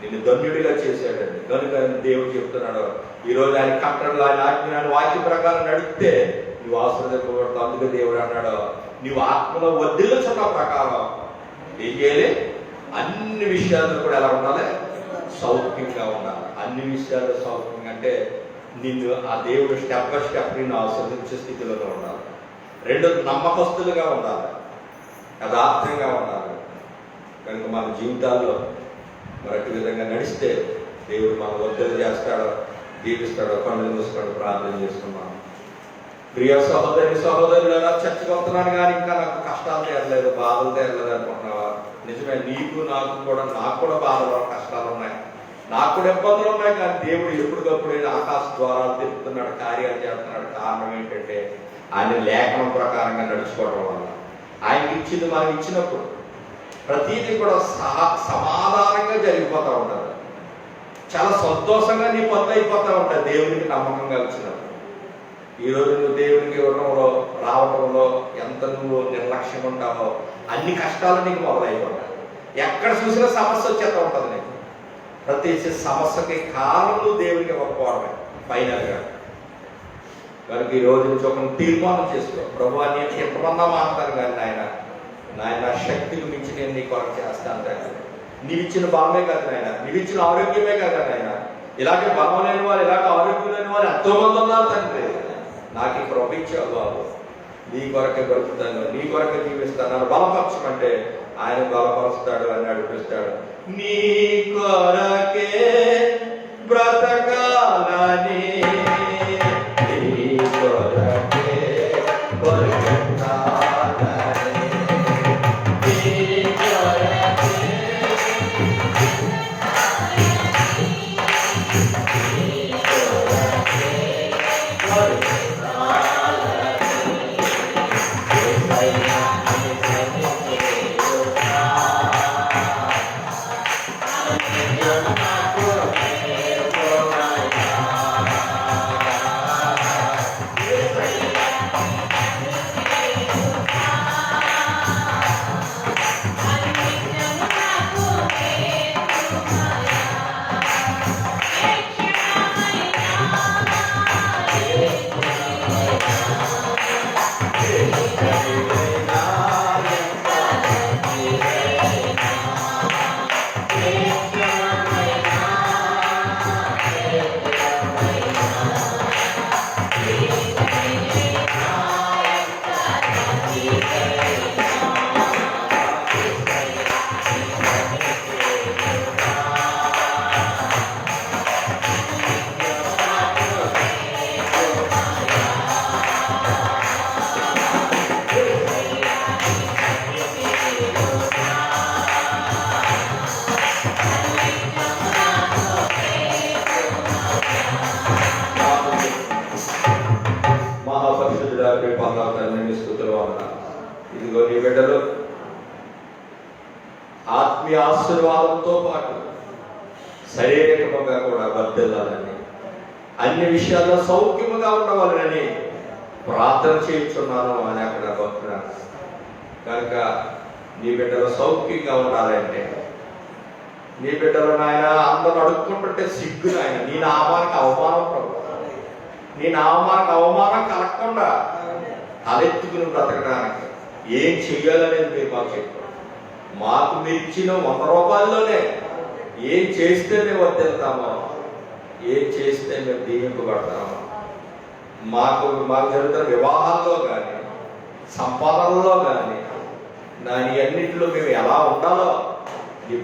నిన్ను ధన్యుడిగా చేశాడండి. కనుక దేవుడు చెప్తున్నాడు ఈరోజు ఆయన కట్టడలు, ఆయన ఆజ్ఞ వాక్య ప్రకారం నడిస్తే నువ్వు ఆశీర్వదింపబడతావు. అందుకే దేవుడు అన్నాడు నువ్వు ఆత్మలో వర్ధిల్లుచున్న ప్రకారం ఏం చేయాలి? అన్ని విషయాల్లో కూడా ఎలా ఉండాలి? సౌఖ్యంగా ఉండాలి. అన్ని విషయాల్లో సౌఖ్యంగా అంటే నిన్ను ఆ దేవుడు స్టెప్ బై స్టెప్ నిన్ను ఆస్వాదించే స్థితిలో ఉండాలి. 2 నమ్మకస్తులుగా ఉండాలి, యథార్థంగా ఉండాలి. కనుక మన జీవితాల్లో మరొక విధంగా నడిస్తే దేవుడు మన వర్ధలు చేస్తాడో, దీవిస్తాడో. కళ్ళు మూసుకొని ప్రార్థన చేసుకున్నాం. ప్రియ సహోదరులారా, చర్చకు వస్తున్నాను కానీ ఇంకా నాకు కష్టాలు తీరలేదు, బాధలు తీరలేదు అనుకుంటున్నావా? నిజమే, నాకు కూడా బాధలు, కష్టాలు ఉన్నాయి, నాకు కూడా ఇబ్బందులు ఉన్నాయి. కానీ దేవుడు ఎప్పటికప్పుడు ఆకాశ ద్వారాలు తిప్పుతున్నాడు, కార్యాలు చేస్తున్నాడు. కారణం ఏంటంటే ఆయన లేఖనం ప్రకారంగా నడుచుకోవడం వల్ల. ఆయనకి ఇచ్చింది మనం ఇచ్చినప్పుడు ప్రతీది కూడా సమాధానంగా జరిగిపోతూ ఉంటారు. చాలా సంతోషంగా నీ పనులు అయిపోతూ ఉంటాయి దేవునికి నమ్మకంగా ఇచ్చినప్పుడు. ఈరోజు నువ్వు దేవునికి ఇవ్వడంలో, రావడంలో ఎంత నువ్వు నిర్లక్ష్యం ఉంటావో అన్ని కష్టాలు నీకు మొదలైపోతాయి. ఎక్కడ చూసినా సమస్య వచ్చేస్తూ ఉంటుంది నీకు. ప్రతి సమస్యకి కారణం దేవునికి ఇవ్వకపోవడమే ఫైనల్గా. కనుక ఈ రోజు నుంచి ఒక తీర్మానం చేసుకో. ప్రభు నేను ఎంతమన్నా మాట్లాడతాను కానీ నాయన శక్తికి మించి నేను నీ కొరకు చేస్తాను తండ్రి. నీవు ఇచ్చిన బలమే కాదు నాయన, నీవు ఇచ్చిన ఆరోగ్యమే కాదు నాయన. ఇలాగే బలం లేని వాళ్ళు, ఇలాగే ఆరోగ్యం లేని వాళ్ళు ఎంతో మంది ఉన్నారు తండ్రి. నాకు ఈ ప్రభు ఇచ్చావు బాబు, నీ కొరకే బ్రతుకుతాను, నీ కొరకే జీవిస్తాను, నన్ను బలపరచమంటే ఆయన బలపరుస్తాడు, ఆయన నడిపిస్తాడు. నీ కొరకే బ్రతకాలని, నీ కొరకే బ్రతకాలని, నీ కొరకే మహాపరిశుద్ధుడా, కృపాలా తండ్రి స్తుతులు వందనాలు. ఇదిగో నీ బిడ్డలు ఆత్మీయ ఆశీర్వాదంతో పాటు శారీరకముగా కూడా వర్ధిల్లాలని, అన్ని విషయాల్లో సౌఖ్యముగా ఉండవాలని ప్రార్థన చేయించున్నాను అని అక్కడ భక్తున్నాను. కనుక నీ బిడ్డలు సౌఖ్యంగా ఉండాలంటే, నీ బిడ్డలు నాయన అందరూ అడుక్కుంటుంటే సిగ్గు నాయన, నీ నామానికి అవమానం ప్రభు, నీ నామానికి అవమానం కలగకుండా తలెత్తుకుని బ్రతకడానికి ఏం చెయ్యాలనేది మీరు మాకు చెప్పారు. మాకు మీరు ఇచ్చిన 100 రూపాయల్లోనే ఏం చేస్తే మేము వర్తిల్తామో, ఏం చేస్తే మేము దీవింపబడతామో, మాకు జరుగుతున్న వివాహాల్లో కానీ సంపాదనలో కానీ దాని అన్నింటిలో మేము ఎలా ఉండాలో నీ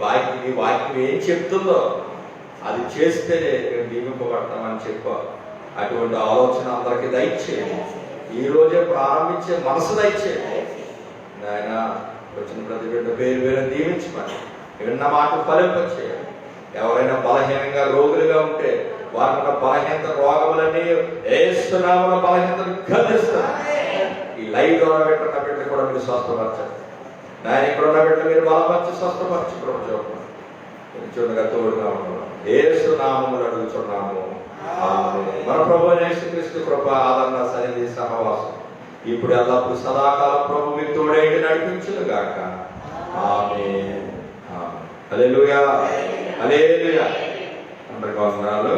వాక్యం ఏం చెప్తుందో అది చేస్తేనే మేము దీవింపబడతామని చెప్పారు. అటువంటి ఆలోచన అందరికీ దయచేయండి. ఈ రోజే ప్రారంభించే మనసు దయచేయండి నాయన. వచ్చిన ప్రతి బిడ్డ పేరు పేరు దీవించమని, విన్న మాట ఫలింపచేయండి. ఎవరైనా బలహీనంగా రోగులుగా ఉంటే వారికి బలహీనత రోగములన్నీ ఏస్తున్నామని బలహీనతను గర్దిస్తారు. ఈ లైవ్ ద్వారా పెట్టిన బిడ్డ కూడా మీరు స్వస్థపరచండి నాయన. ఇక్కడ ఉన్న బిడ్డ మీరు బలపరిచి స్వస్థపరచి చూడగా తోడుగా ఉన్నాము. ఏస్తున్నామని అడుగుతున్నాము. మన ప్రభు యేసుక్రీస్తు కృప, ఆదరణ, సన్నిధి, సహవాసం ఇప్పుడు ఎల్లప్పుడు సదాకాలం ప్రభు మీ తోడేంటి నడిపించును గాక. ఆమేన్. హల్లెలూయా, హల్లెలూయా. అందరికీ వందనాలు.